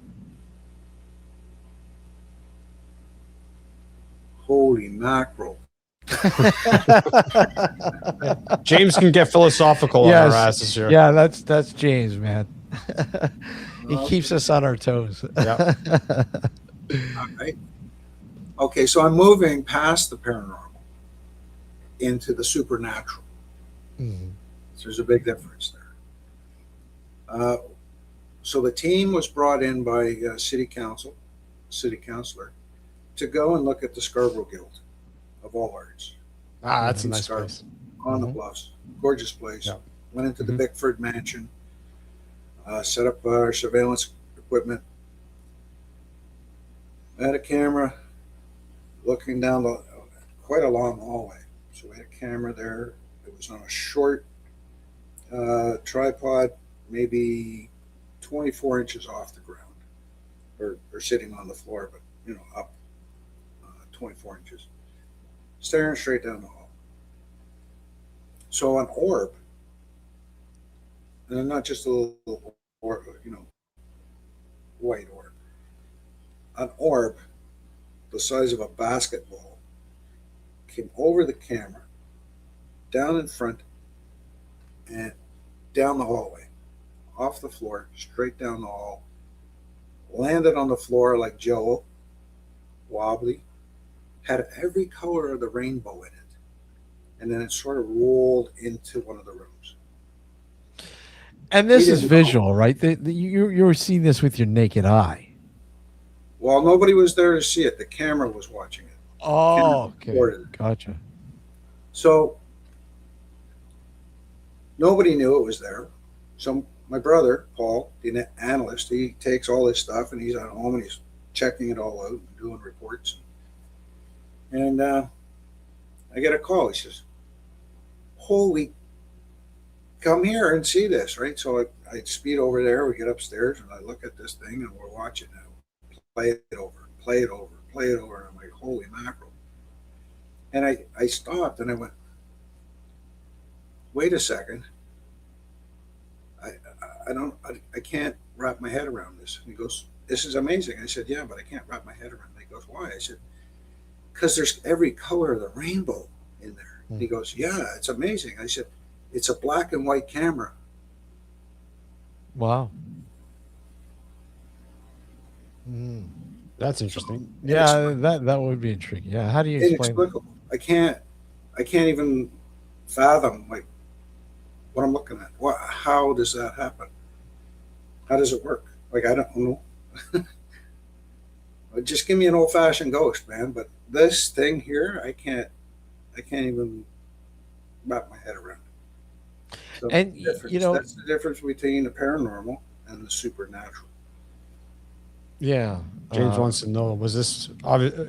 Holy mackerel! James can get philosophical on our asses here. Yeah, that's James, man. He Okay. keeps us on our toes. Yeah. All right. Okay, so I'm moving past the paranormal into the supernatural. Mhm. So there's a big difference there. So the team was brought in by city councilor, to go and look at the Scarborough Guild of all arts That's a in nice Scarborough, place. on the Mhm. bluffs. Gorgeous place. Yeah. Went into Mhm. the Bickford Mansion, set up our surveillance equipment. I had a camera looking down quite a long hallway. So we had a camera there. It was on a short tripod, maybe 24 inches off the ground, or sitting on the floor, but up 24 inches, staring straight down the hall. So an orb, and not just a little orb, white orb, an orb the size of a basketball came over the camera, down in front, and down the hallway, off the floor, straight down the hall, landed on the floor like Jello, wobbly, had every color of the rainbow in it, and then it sort of rolled into one of the rooms. And this We is didn't know. visual, right? You were seeing this with your naked eye. Well, nobody was there to see it. The camera was watching it. Oh, okay. Recorded it. Gotcha. So nobody knew it was there. So my brother, Paul, the analyst, he takes all this stuff and he's at home and he's checking it all out and doing reports. And I get a call. He says, holy, come here and see this, right? So I speed over there. We get upstairs and I look at this thing and we're watching it. Play it over, play it over, play it over. And I'm like, holy mackerel. And I stopped and I went, wait a second. I can't wrap my head around this. And he goes, this is amazing. I said, yeah, but I can't wrap my head around it. He goes, why? I said, because there's every color of the rainbow in there. And he goes, yeah, it's amazing. I said, it's a black and white camera. Wow. Mm. That's interesting. Yeah, that would be intriguing. Yeah, how do you explain that? Inexplicable. I can't even fathom like what I'm looking at. How does that happen? How does it work? Like, I don't know. Just give me an old-fashioned ghost, man. But this thing here, I can't even wrap my head around it. So And that's the difference between the paranormal and the supernatural. yeah, James wants to know: was this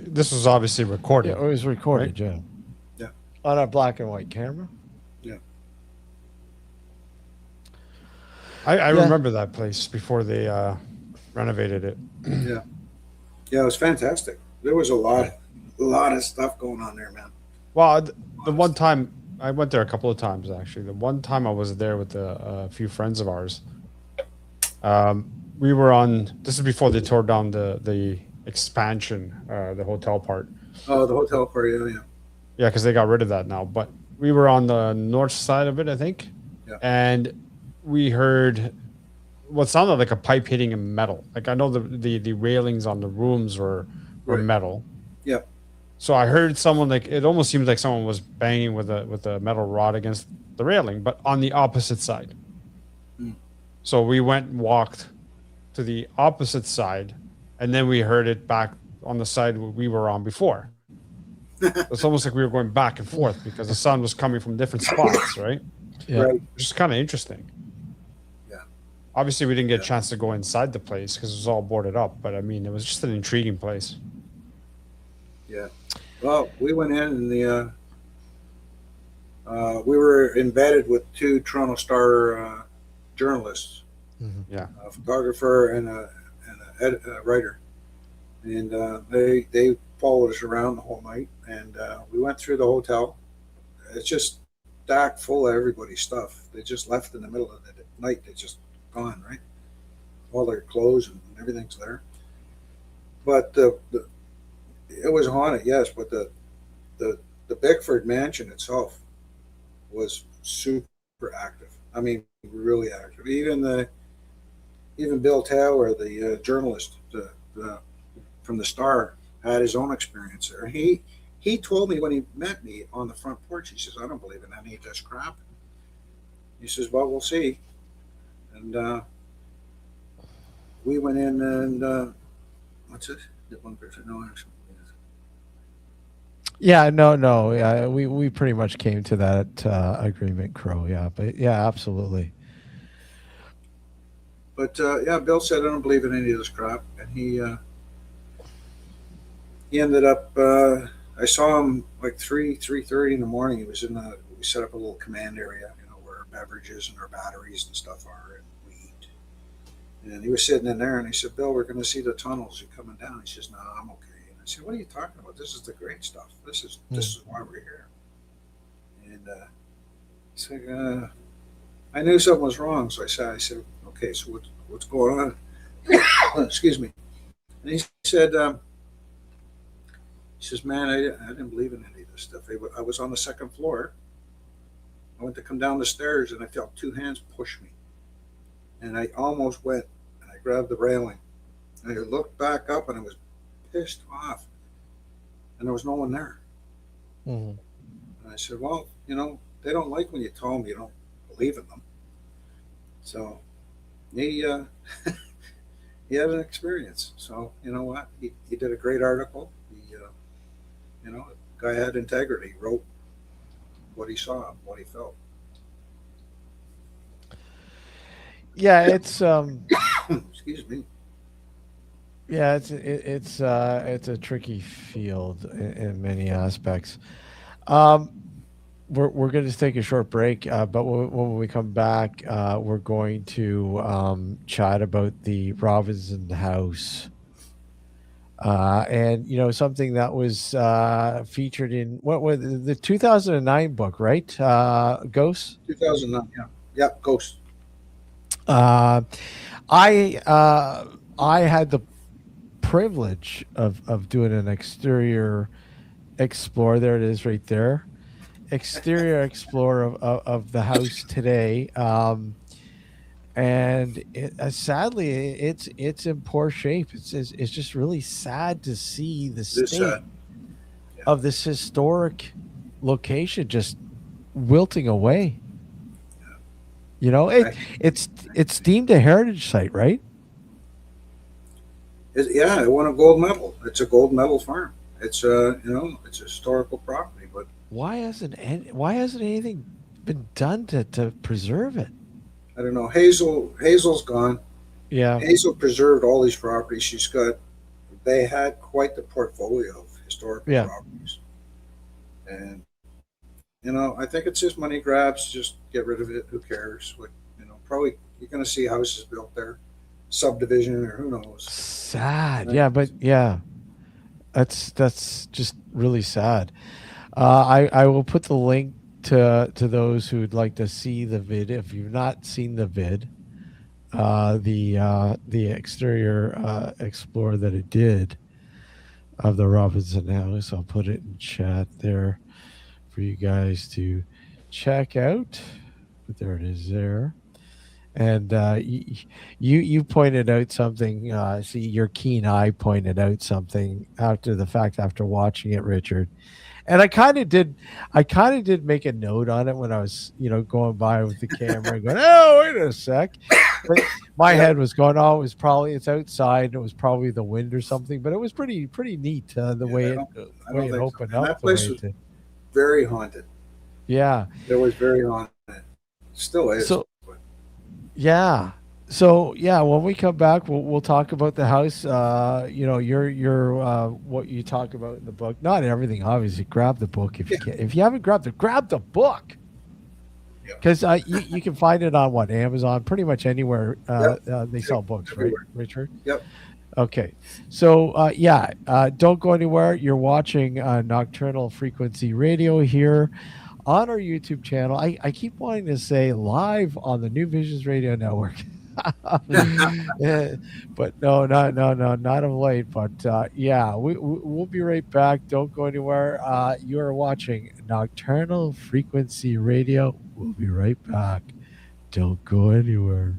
this was obviously recorded? yeah, it was recorded, Right? yeah. Yeah. On a black and white camera. Yeah. I remember that place before they renovated it. Yeah. Yeah, it was fantastic. There was a lot of stuff going on there, man. Well, the one time I went there a couple of times actually. The one time I was there with a few friends of ours. We were on. This is before they tore down the expansion, the hotel part. Oh, the hotel part, yeah. Yeah, because they got rid of that now. But we were on the north side of it, I think, Yeah. and we heard what sounded like a pipe hitting a metal. Like I know the railings on the rooms were Right. metal. Yeah. So I heard someone like it almost seemed like someone was banging with a metal rod against the railing, but on the opposite side. Hmm. So we went and walked to the opposite side, and then we heard it back on the side we were on before. It's almost like we were going back and forth because the sound was coming from different spots, right? Yeah. Right. Which is kind of interesting. Yeah. Obviously, we didn't get a Yeah. chance to go inside the place because it was all boarded up. But I mean, it was just an intriguing place. Yeah. Well, we went in and we were embedded with two Toronto Star journalists, Mhm. Yeah. a photographer and a writer, and they followed us around the whole night. And we went through the hotel. It's just stacked full of everybody's stuff. They just left in the middle of the night. They just gone, right? All their clothes and everything's there. But it was haunted, yes. But the Bickford mansion itself was super active. I mean, really active. Even Bill Taylor, the journalist from the Star, had his own experience there. He told me when he met me on the front porch. He says, "I don't believe in any of this crap." He says, "Well, we'll see." And we went in and what's it? The one person? No, actually. Yeah, no. Yeah, we pretty much came to that agreement, Crow. Yeah, but yeah, absolutely. But yeah, Bill said, "I don't believe in any of this crap," and he ended up. I saw him like 3:30 in the morning. He was in the. We set up a little command area, where our beverages and our batteries and stuff are, and we eat. And he was sitting in there, and he said, "Bill, we're going to see the tunnels. You're coming down." He says, "No, I'm okay." And I said, "What are you talking about? This is the great stuff. This is why we're here." And he's like, I knew something was wrong, so I said, "Okay, so what's going on?" Excuse me. And he said, he says, "Man, I didn't believe in any of this stuff. I was on the second floor. I went to come down the stairs, and I felt two hands push me, and I almost went, and I grabbed the railing, and I looked back up, and I was pissed off, and there was no one there." Mhm. And I said, "Well, they don't like when you tell them you don't believe in them." So he he had an experience. So you know what? He did a great article. Guy had integrity. Wrote what he saw, what he felt. Yeah, it's Excuse me. yeah, it's a tricky field in many aspects. Um, we're going to take a short break, but when we come back, we're going to chat about the Robertson House, and something that was featured in what was the 2009 book, right? Ghosts. 2009. Yeah. Yeah. Ghost. Uh, I had the privilege of doing an exterior explore. There it is, right there. Exterior explore of the house today, and sadly, it's in poor shape. It's just really sad to see the This. state Yeah. of this historic location just wilting away. I, It's deemed a heritage site, right? yeah. It won a gold medal. It's a gold medal farm. It's a historical property, but Why hasn't anything been done to preserve it? I don't know. Hazel's gone. Yeah, Hazel preserved all these properties. They had quite the portfolio of historical yeah. properties, and I think it's just money grabs. Just get rid of it. Who cares? Probably you're going to see houses built there, subdivision, or who knows. Sad. Right? Yeah, but yeah, that's just really sad. I will put the link to those who'd like to see the vid. If you've not seen the vid, the exterior explore that it did. of the Robertson House. I'll put it in chat there for you guys to check out. But there it is there. And you pointed out something. See, your keen eye pointed out something after the fact, after watching it, Richard. And I kind of did make a note on it when I was, going by with the camera, going, "Oh, wait a sec." But my Yeah, head was going, "Oh, it's outside. And it was probably the wind or something." But it was pretty neat the yeah, I way don't it think so. opened And up that the way place it was did. very haunted. Yeah. It was very haunted. Still is. So yeah. So yeah, when we come back, we'll talk about the house. Your what you talk about in the book. Not everything, obviously. Grab the book if you Yeah, can. If you haven't grabbed it, grab the book yeah, because you can find it on what, Amazon, pretty much anywhere yep, they yep, sell books, right, everywhere. Richard? Yep. Okay, so don't go anywhere. You're watching Nocturnal Frequency Radio here on our YouTube channel. I keep wanting to say live on the New Visions Radio Network. Yeah, but no, not of late. But we'll be right back. Don't go anywhere. You are watching Nocturnal Frequency Radio. We'll be right back. Don't go anywhere.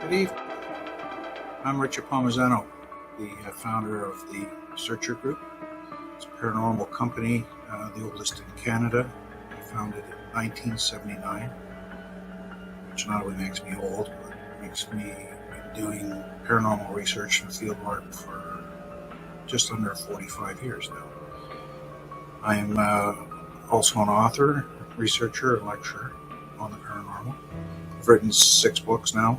Good evening. I'm Richard Palmisano, the founder of the Searcher Group. It's a paranormal company, the oldest in Canada. I founded it in 1979, which not only makes me old, but makes me doing paranormal research and field work for just under 45 years now. I am also an author, researcher, and lecturer on the paranormal. I've written 6 books now.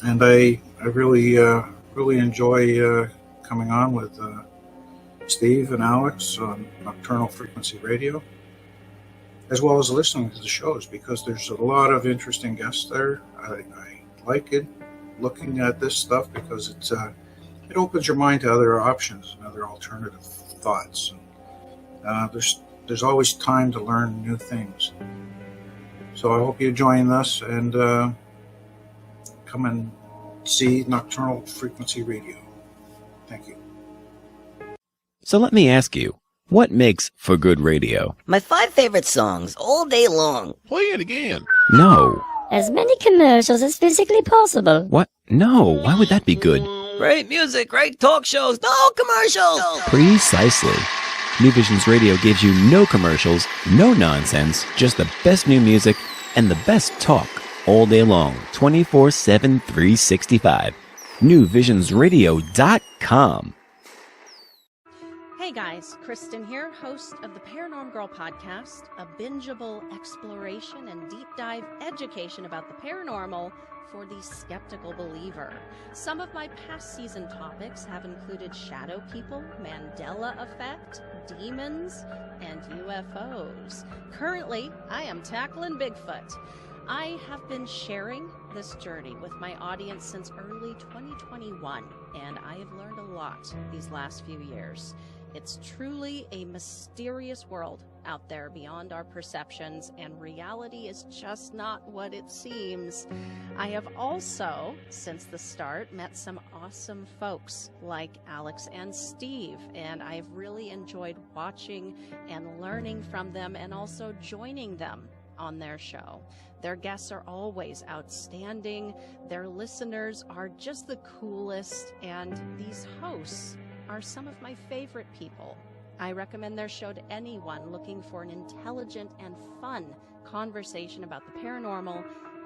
And I really enjoy coming on with Steve and Alex on Nocturnal Frequency Radio, as well as listening to the shows, because there's a lot of interesting guests there. I like it, looking at this stuff, because it opens your mind to other options and other alternative thoughts. And, there's always time to learn new things. So I hope you join us and come and see Nocturnal Frequency Radio. Thank you. So let me ask you, what makes for good radio? My 5 favorite songs all day long. Play it again. No. As many commercials as physically possible. What? No, why would that be good? Great music, great talk shows, no commercials. Precisely. New Visions Radio gives you no commercials, no nonsense, just the best new music and the best talk all day long, 24/7, 365. NewVisionsRadio.com. Hey guys, Kristen here, host of the Paranormal Girl podcast, a bingeable exploration and deep dive education about the paranormal for the skeptical believer. Some of my past season topics have included shadow people, Mandela effect, demons, and UFOs. Currently, I am tackling Bigfoot. I have been sharing this journey with my audience since early 2021, and I have learned a lot these last few years. It's truly a mysterious world out there beyond our perceptions, and reality is just not what it seems. I have also, since the start, met some awesome folks like Alex and Steve, and I've really enjoyed watching and learning from them and also joining them on their show. Their guests are always outstanding, their listeners are just the coolest, and these hosts are some of my favorite people. I recommend their show to anyone looking for an intelligent and fun conversation about the paranormal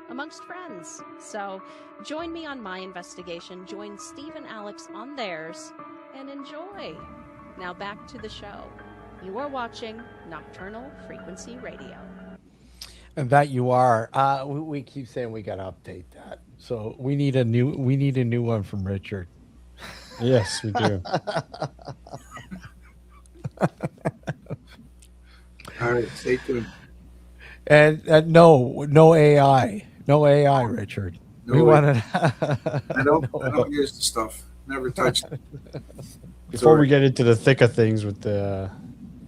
amongst friends. So join me on my investigation, join Steve and Alex on theirs, and enjoy. Now back to the show. You are watching Nocturnal Frequency Radio. And that you are. We keep saying we got to update that. So we need a new one from Richard. Yes, we do. All right, stay tuned. And no AI, Richard. No we way. want to. I don't use the stuff. Never touched it. Before we get into the thick of things with the,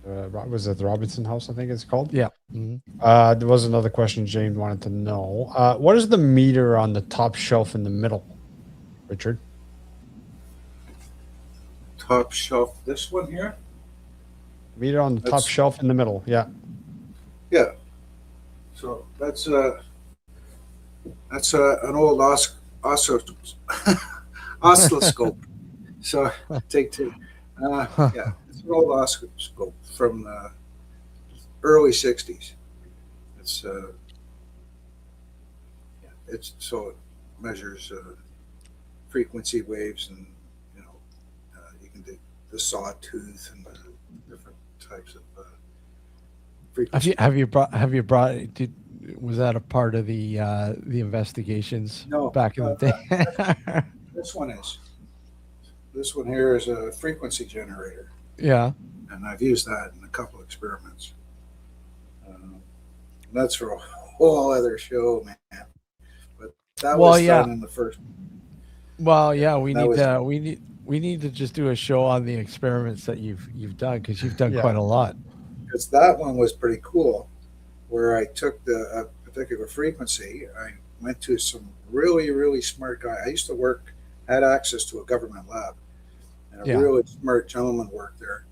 was it the Robertson House, I think it's called? Yeah. Mm-hmm. There was another question James wanted to know. What is the meter on the top shelf in the middle, Richard? Top shelf. This one here? Meter on the top That's- shelf in the middle, yeah. Yeah. So that's an old oscilloscope. So take 2. Yeah, it's an old oscilloscope from the early '60s. It's so it measures frequency waves, and you can do the sawtooth and the different types of frequency. Have you brought? Was that a part of the investigations back in the day? This one is. This one here is a frequency generator. Yeah. And I've used that in a couple of experiments. That's for a whole other show, man. But that was done in the first. Well, yeah, we need to just do a show on the experiments that you've done, because you've done quite a lot. Because that one was pretty cool, where I took a particular frequency. I went to some really, really smart guy. I used to had access to a government lab, and a really smart gentleman worked there.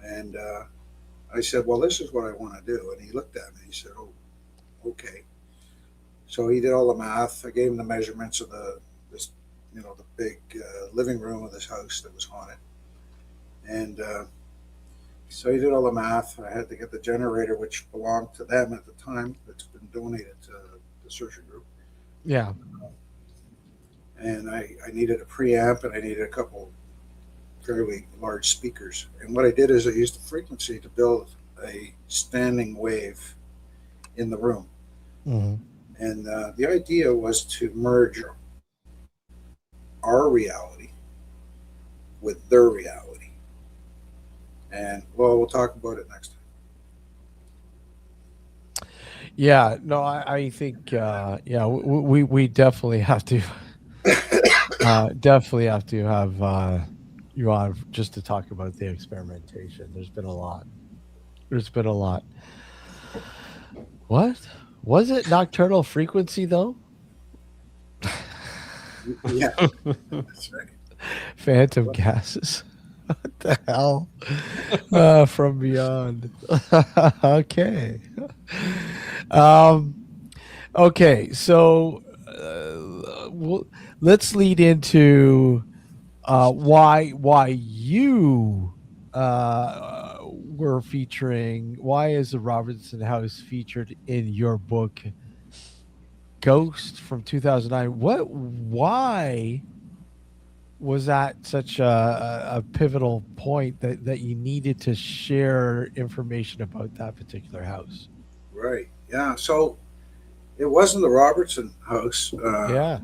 And I said, well, this is what I want to do. And he looked at me and he said, oh, okay. So he did all the math. I gave him the measurements of this, the big living room of this house that was haunted, and so he did all the math. I had to get the generator, which belonged to them at the time. It's been donated to the searcher group, Yeah. and I needed a preamp and I needed a couple fairly large speakers. And what I did is I used the frequency to build a standing wave in the room. Hmm. And the idea was to merge our reality with their reality. And well, we'll talk about it next time. Yeah. No, I think yeah, we definitely have to definitely have to have you on just to talk about the experimentation. There's been a lot. There's been a lot. What was it? Nocturnal frequency though? Yeah, that's right. Phantom gases. What the hell? From beyond. Okay. Um. Okay. So, let's lead into why you were featuring. Why is the Robertson House featured in your book, Ghost from 2009? Why was that such a pivotal point that you needed to share information about that particular house? Right. Yeah. So it wasn't the Robertson House Yeah.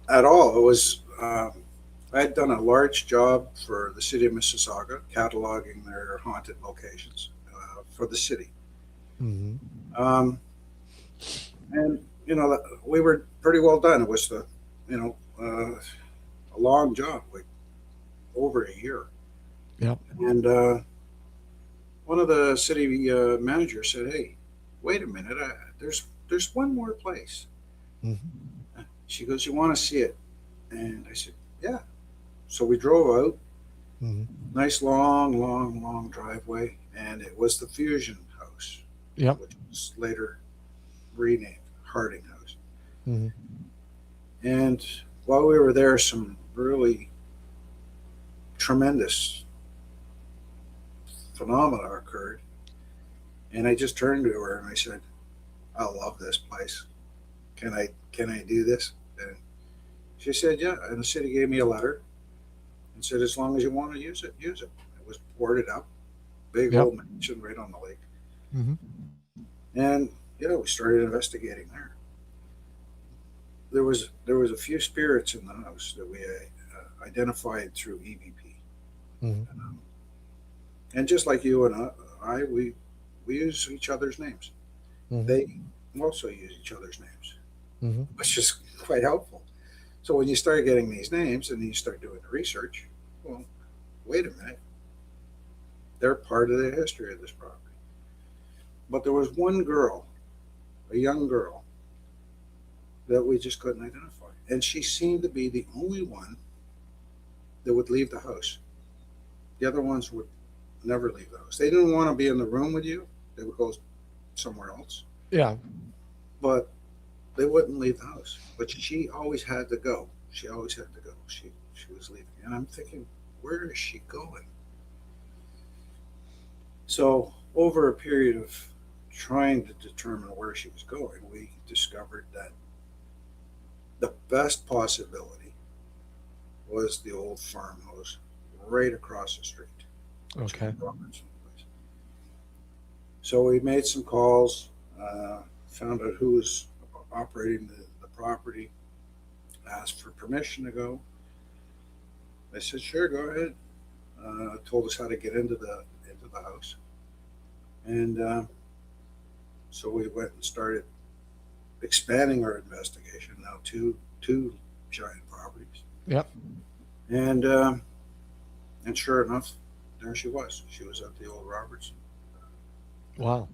at all. It was. I had done a large job for the city of Mississauga, cataloging their haunted locations for the city. Hmm. Um, and we were pretty well done. It was a long job, like over a year. Yep. And one of the city managers said, "Hey, wait a minute. There's one more place." Hmm. She goes, "You want to see it?" And I said, "Yeah." So we drove out. Hmm. Nice long driveway, and it was the Fusion House, Yep. which was later renamed Harding House. Hmm. And while we were there, some really tremendous phenomena occurred. And I just turned to her and I said, "I love this place. Can I do this?" And she said, "Yeah." And the city gave me a letter and said, "As long as you want to use it, use it." It was boarded up, big Yep. old mansion right on the lake. Hmm. And we started investigating there. There was a few spirits in the house that we identified through EVP. Hmm. And just like you and I, we use each other's names. Hmm. They also use each other's names, Hmm. which is quite helpful. So when you start getting these names and then you start doing the research, well, wait a minute, they're part of the history of this property. But there was one girl, a young girl, that we just couldn't identify. And she seemed to be the only one that would leave the house. The other ones would never leave the house. They didn't want to be in the room with you. They would go somewhere else. Yeah. But they wouldn't leave the house. But she always had to go. She always had to go. She was leaving. And I'm thinking, where is she going? So over a period of trying to determine where she was going, we discovered that the best possibility was the old farmhouse right across the street. Okay. Robertson Place. So we made some calls, found out who was operating the property, asked for permission to go. They said, "Sure, go ahead." Told us how to get into the house, and so we went and started expanding our investigation. Now two giant properties. Yep. And sure enough, there she was. She was at the old Robertson, Wow.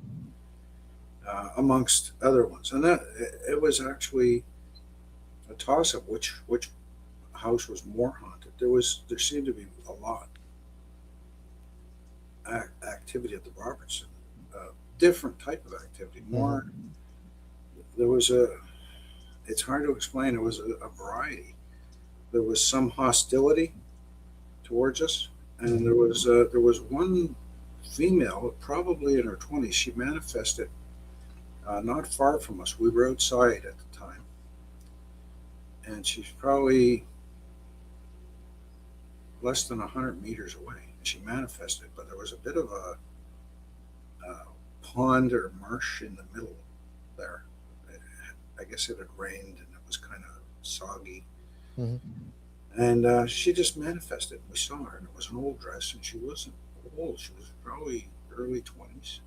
amongst other ones, and that it was actually a toss up. Which house was more haunted? There seemed to be a lot activity at the Robertson, different type of activity. More, there was it's hard to explain. It was a variety. There was some hostility towards us, and there was one female, probably in her 20s. She manifested not far from us. We were outside at the time, and she's probably less than 100 meters away. She manifested, but there was a bit of a pond or marsh in the middle there. I guess it had rained and it was kind of soggy. Mhm. And she just manifested. We saw her, and it was an old dress, and she wasn't old. She was probably early 20s,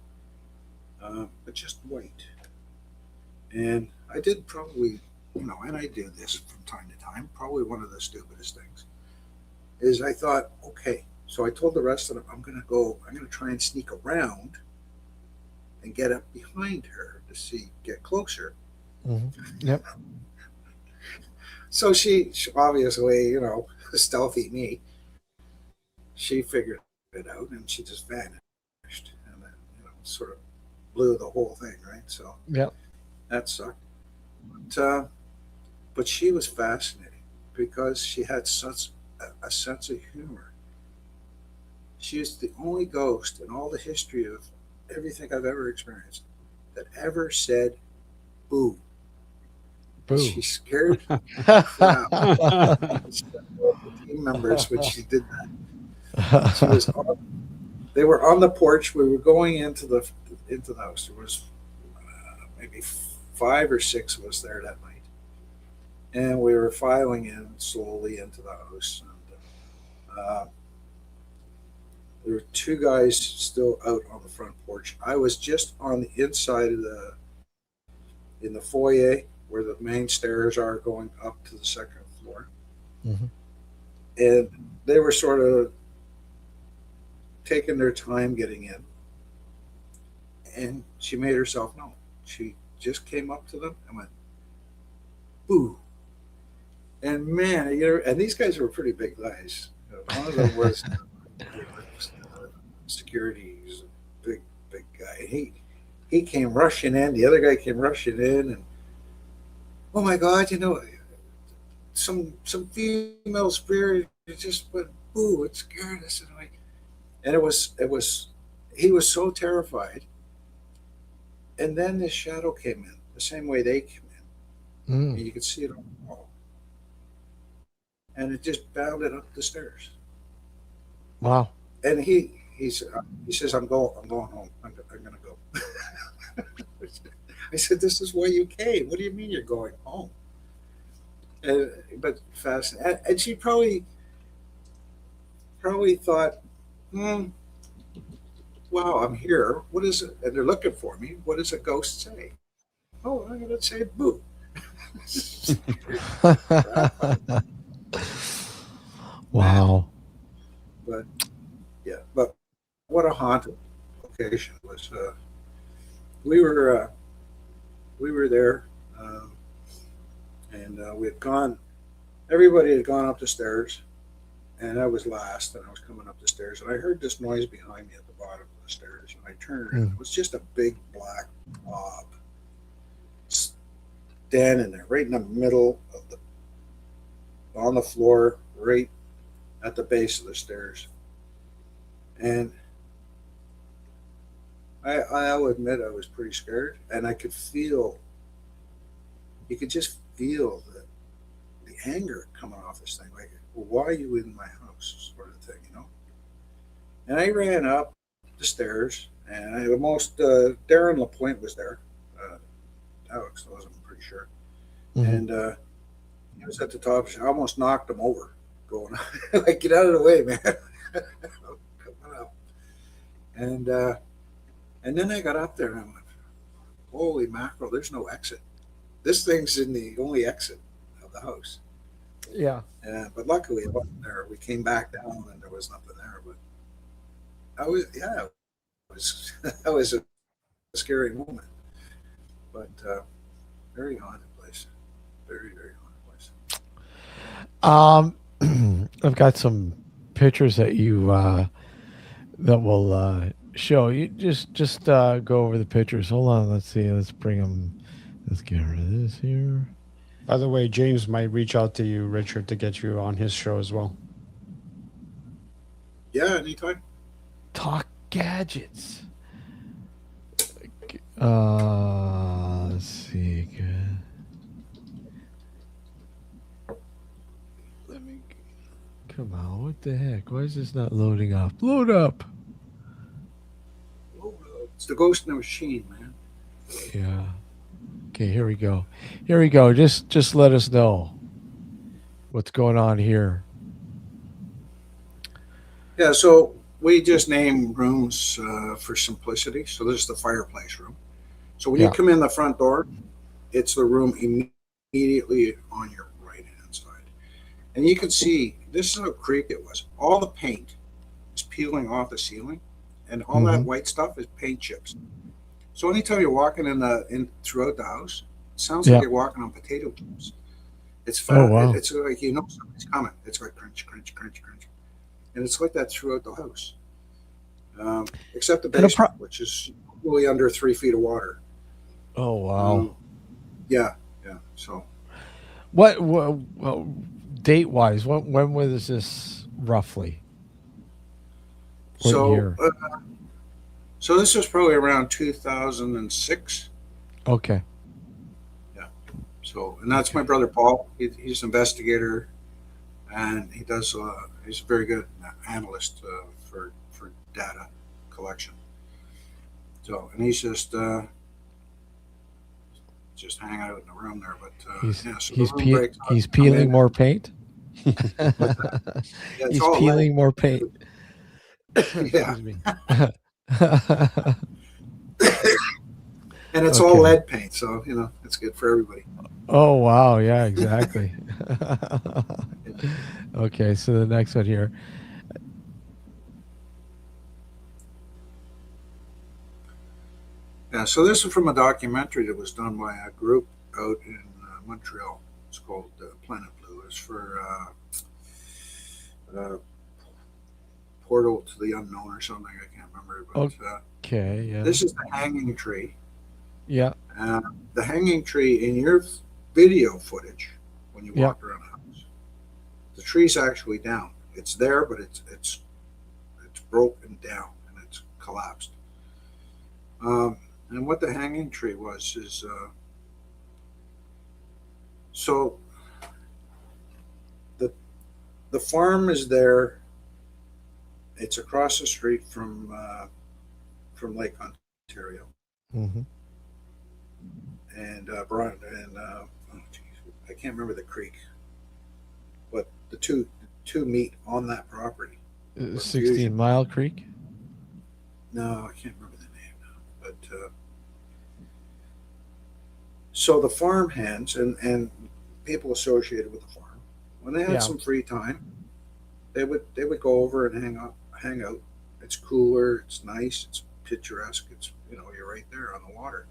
but just white. And I did probably, and I do this from time to time, probably one of the stupidest things, is I thought, okay, so I told the rest of them, I'm going to try and sneak around and get up behind her to get closer. Yep. So she obviously, stealthy me, she figured it out and she just vanished, and then, sort of blew the whole thing, right? So Yep. that sucked. But she was fascinating because she had such a sense of humor. She is the only ghost in all the history of everything I've ever experienced that ever said boo. Boo. She scared the team members when she did that. She was they were on the porch. We were going into the house. There was maybe 5 or 6 of us there that night, and we were filing in slowly into the house. And there were 2 guys still out on the front porch. I was just on the inside of in the foyer where the main stairs are going up to the 2nd floor. Mm-hmm. And they were sort of taking their time getting in. And she made herself known. She just came up to them and went, boo. And man, and these guys were pretty big guys. One of them was security. He was a big guy. He came rushing in. The other guy came rushing in, and oh my God, some female spirit just went boo. It scared us, and it was he was so terrified. And then this shadow came in the same way they came in, and you could see it on the wall, and it just bounded up the stairs. Wow. And he says, I'm going home. I'm going to go. I said, this is why you came. What do you mean you're going home? But fascinating. And she probably thought, wow, I'm here. What is it? And they're looking for me. What does a ghost say? Oh, I'm going to say boo. Wow. But yeah, but what a haunted location it was. We were there, and we had gone. Everybody had gone up the stairs, and I was last, and I was coming up the stairs, and I heard this noise behind me at the bottom of the stairs, and I turned, and it was just a big black blob standing there, right in the middle of on the floor, right at the base of the stairs. And I'll admit I was pretty scared, and I could feel, you could just feel the anger coming off this thing, like, well, why are you in my house, sort of thing, And I ran up the stairs, and I almost, Darren LaPointe was there, Alex was, I'm pretty sure, and he was at the top. I almost knocked him over, going, like, get out of the way, man. Coming up. And then I got up there and I went, holy mackerel, there's no exit. This thing's in the only exit of the house. Yeah. But luckily it wasn't there. We came back down and there was nothing there. But it was a scary moment. But very haunted place. Very, very haunted place. I've got some pictures that that will show you. Just go over the pictures. Hold on. Let's see. Let's bring them. Let's get rid of this here. By the way, James might reach out to you, Richard, to get you on his show as well. Yeah, anytime. Talk gadgets. Let's see. Good. Let me. Come on. What the heck? Why is this not loading up? Load up. It's the ghost in the machine, man. Yeah. Okay. Here we go. Here we go. Just let us know what's going on here. Yeah, so we just name rooms for simplicity. So this is the fireplace room. So when you come in the front door, it's the room immediately on your right hand side. And you can see, this is how creepy it was. All the paint is peeling off the ceiling, and all that white stuff is paint chips. So anytime you're walking in throughout the house, it sounds like you're walking on potato chips. It's fat. Oh, wow. It's like, you know, something's coming. It's like crunch, crunch, crunch, crunch. And it's like that throughout the house. Except the basement, which is really under 3 feet of water. Oh, wow. Yeah. So What date wise? When was this roughly? What year? So this was probably around 2006. Okay. Yeah. So, and that's my brother Paul. He's an investigator, and he does. He's a very good analyst for data collection. So, and he's just hanging out in the room there. But he's peeling more paint. He's peeling more paint. Yeah. And it's all lead paint, so you know it's good for everybody. Oh wow! Yeah, exactly. Okay, so the next one here. Yeah, so this is from a documentary that was done by a group out in Montreal. It's called Planet Blue. It's for Portal to the Unknown or something. I can't remember. But, okay, yeah. This is the hanging tree. Yeah. The hanging tree in your video footage when you walk around the house, the tree's actually down. It's there, but it's broken down and it's collapsed. And what the hanging tree was is so the farm is there. It's across the street from Lake Ontario. Mm-hmm. And I can't remember the creek, but the two meet on that property. 16 Mile Creek? No, I can't remember the name now. But so the farm hands and people associated with the farm, when they had some free time, they would go over and hang out. It's cooler, it's nice, it's picturesque. It's, you know, you're right there on the water.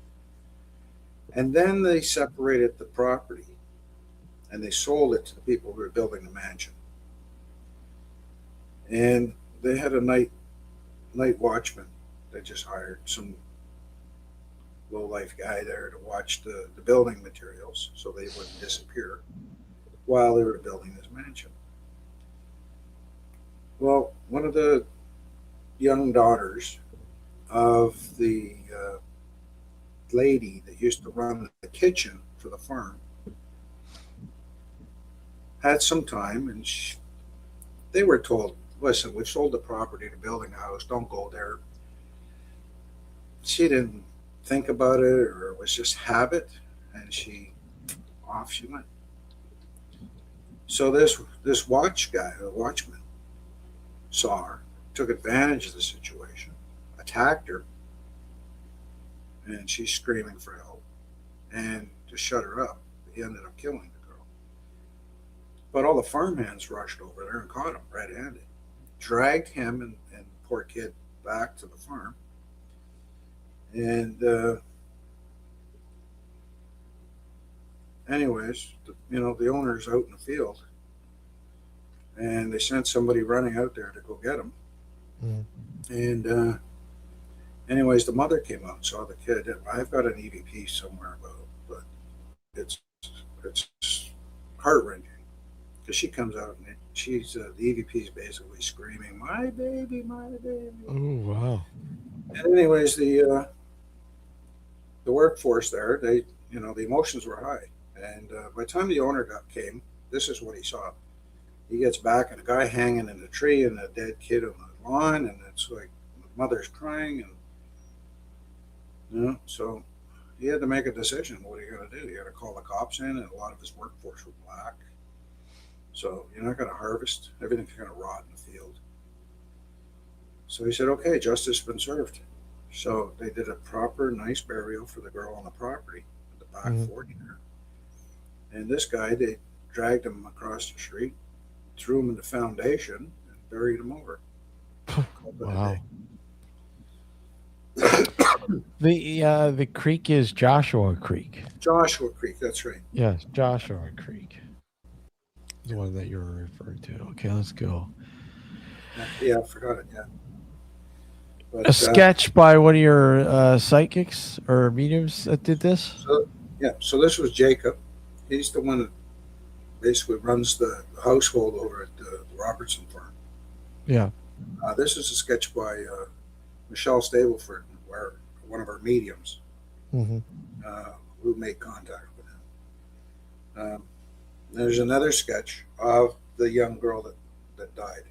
And then they separated the property and they sold it to the people who were building the mansion. And they had a night watchman. They just hired some low-life guy there to watch the building materials so they wouldn't disappear while they were building this mansion. Well, one of the young daughters of the lady that used to run the kitchen for the farm had some time, and they were told, listen, we've sold the property to building a house, don't go there. She didn't think about it, or it was just habit, and off she went. So this watchman saw her, took advantage of the situation, attacked her, and she's screaming for help. And to shut her up, he ended up killing the girl. But all the farmhands rushed over there and caught him red-handed, dragged him and poor kid back to the farm. And anyways, the owner's out in the field, and they sent somebody running out there to go get him. And anyways, the mother came out and saw the kid. I've got an EVP somewhere about it, but it's heart wrenching because she comes out and she's the EVP is basically screaming, "My baby, my baby." Oh wow. And anyways, the workforce there, the emotions were high, and by the time the owner came, this is what he saw. He gets back and a guy hanging in a tree and a dead kid on the lawn, and it's like the mother's crying, and so he had to make a decision. What are you going to do? You got to call the cops in, and a lot of his workforce were black. So you're not going to harvest. Everything's going to rot in the field. So he said, okay, justice has been served. So they did a proper, nice burial for the girl on the property, at the back 40 there. And this guy, they dragged him across the street, threw him in the foundation, and buried him over. Wow. The creek is Joshua Creek. Joshua Creek, that's right. Yes, Joshua Creek. The one that you were referring to. Okay, let's go. Yeah, I forgot it, yeah. But, A sketch by one of your psychics or mediums that did this? So this was Jacob. He's the one that basically runs the household over at the Robertson farm. Yeah. This is a sketch by Michelle Stableford, one of our mediums, who made contact with him. There's another sketch of the young girl that died.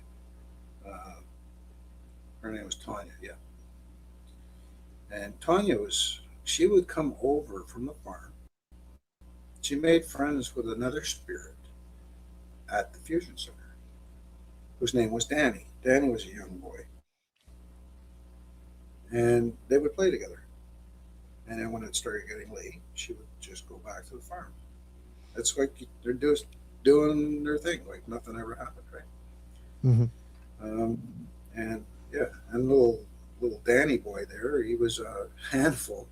Her name was Tanya, yeah. And Tanya she would come over from the farm. She made friends with another spirit at the Fusion Center, whose name was Danny. Danny was a young boy. And they would play together. And then when it started getting late, she would just go back to the farm. It's like they're doing their thing, like nothing ever happened, right? And yeah, and little Danny boy there, he was a handful.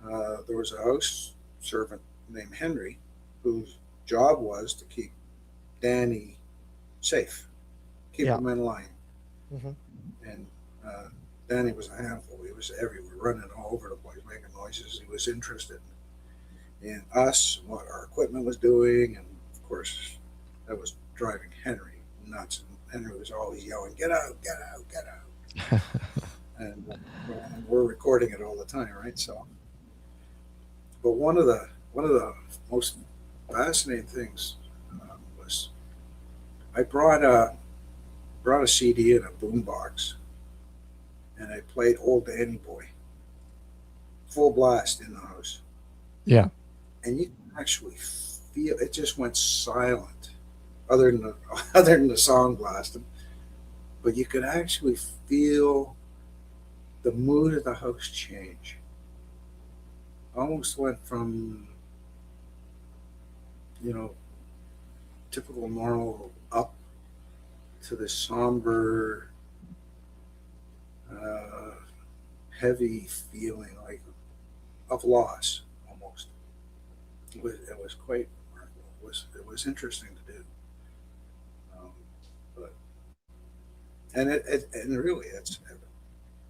There was a house servant named Henry, whose job was to keep Danny safe, keep him in line. And Danny was a handful. He was everywhere, running all over the place, making noises. He was interested in us, and what our equipment was doing, and of course, that was driving Henry nuts. And Henry was always yelling, "Get out! Get out! Get out!" and we're recording it all the time, right? So, but one of the most fascinating things was I brought a CD in a boombox, and I played Old Danny Boy full blast in the house. Yeah. And you can actually feel it just went silent, other than the song blasting. But you could actually feel the mood of the house change. Almost went from, typical normal up to this somber, heavy feeling like of loss almost. It was quite remarkable. It was interesting to do. And really,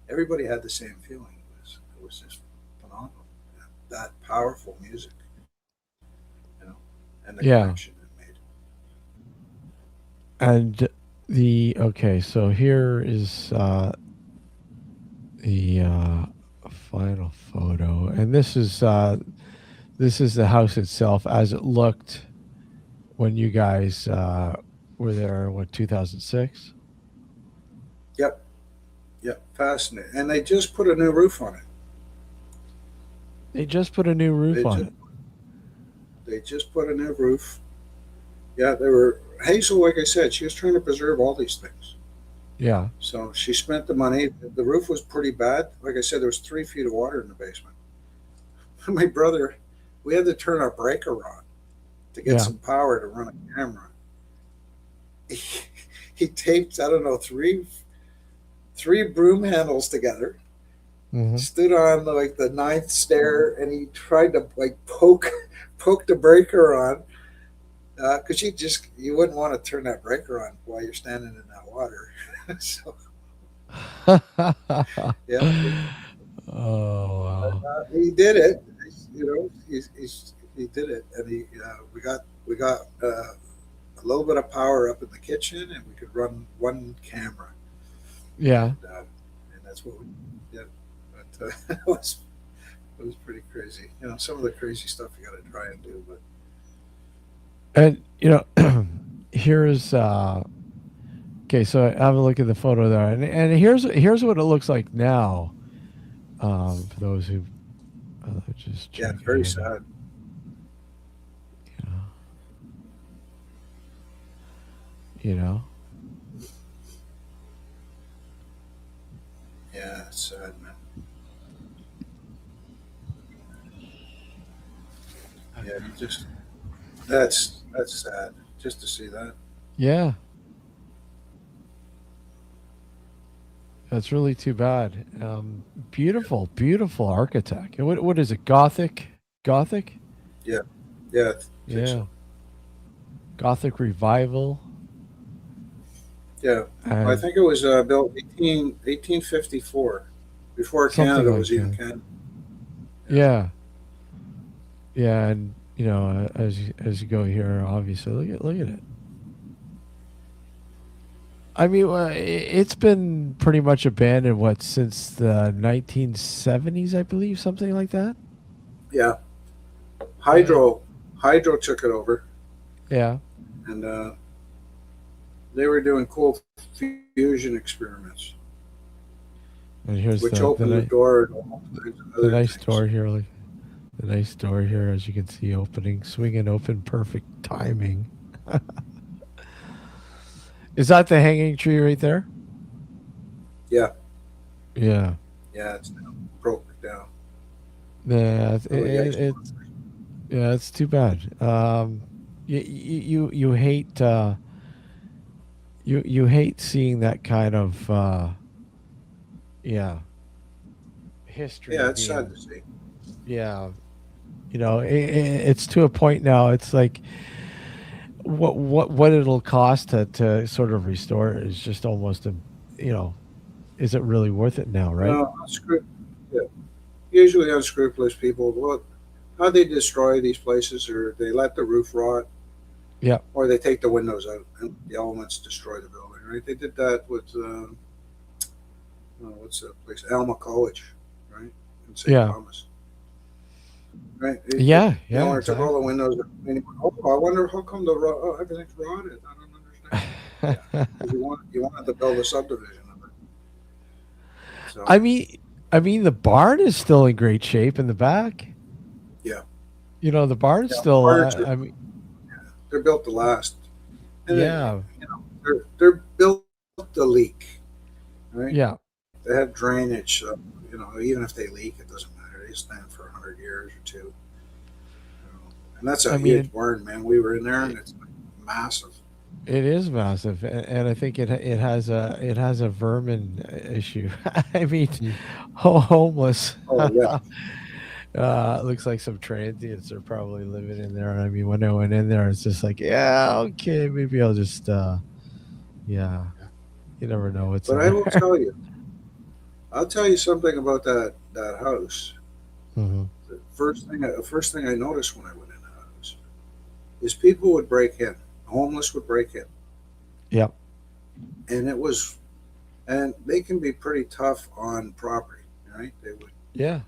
everybody had the same feeling. It was just phenomenal. That powerful music, and the connection it made. And so here is the final photo, and this is the house itself as it looked when you guys were there. What, 2006? Yep, fascinating. And they just put a new roof on it. They just put a new roof on it. They just put a new roof. Yeah, Hazel, like I said, she was trying to preserve all these things. Yeah. So she spent the money. The roof was pretty bad. Like I said, there was 3 feet of water in the basement. My brother, we had to turn our breaker on to get some power to run a camera. He taped, I don't know, three broom handles together, stood on like the 9th stair, and he tried to like poke the breaker on, because you wouldn't want to turn that breaker on while you're standing in that water. So yeah. Oh wow. He did it. He he did it, and we got a little bit of power up in the kitchen, and we could run one camera, Yeah. and that's what we did. But it was pretty crazy. You know, some of the crazy stuff you got to try and do, but And here's okay. So I have a look at the photo there, and here's what it looks like now. For those who just yeah, check it's very it out, sad. you know. Yeah, it's sad, man. Yeah, you just that's sad just to see that. Yeah, that's really too bad. Beautiful, beautiful architect. What is it? Gothic? Gothic? Yeah, yeah, I think Yeah. so. Gothic revival. Yeah. And I think it was built 1854, before something Canada like was even that. Canada. Yeah. Yeah, and as you go here, obviously, look at it. I mean, it's been pretty much abandoned since the 1970s, I believe, something like that. Yeah, Hydro took it over, Yeah. and they were doing cool fusion experiments, And here's which the opened the door to all kinds of the other nice things. door here, like the nice door here, as you can see, opening, swinging open, perfect timing. Is that the hanging tree right there? Yeah, Yeah. yeah, it's now broke down. Yeah. Oh, yeah, It's yeah. It's too bad. You hate you hate seeing that kind of yeah history yeah, it's sad being to see. yeah. It's to a point now. It's like what it'll cost to sort of restore it is just almost you know is it really worth it now, right? No, yeah, usually unscrupulous people, well, how they destroy these places, or they let the roof rot, Yeah. or they take the windows out and the elements destroy the building. Right? They did that with what's that place? Alma College, right, in St. Yeah. Thomas. Right? Yeah. The Yeah. owner took all the Exactly. windows. And he went, oh, I wonder how come everything's rotted. I don't understand. Yeah, 'cause you wanted to build a subdivision of it. So I mean, the barn is still in great shape in the back. yeah, The barn's yeah, still. parts I mean, they're built to last, and yeah, they're built to leak, right? yeah. They have drainage, so even if they leak, it doesn't matter. They stand for 100 years or two. And that's I a mean, huge barn, man. We were in there, and it's like massive. it is massive, and I think it has a vermin issue. I mean, homeless. Oh yeah, Looks like some transients are probably living in there. I mean, when I went in there, it's just like, yeah, okay, maybe I'll just, yeah. You never know what's in but I will there. tell you, I'll tell you something about that house. Hmm. The first thing I noticed when I went in the house is people would break in, homeless would break in, Yep. and they can be pretty tough on property, right? They would Yeah.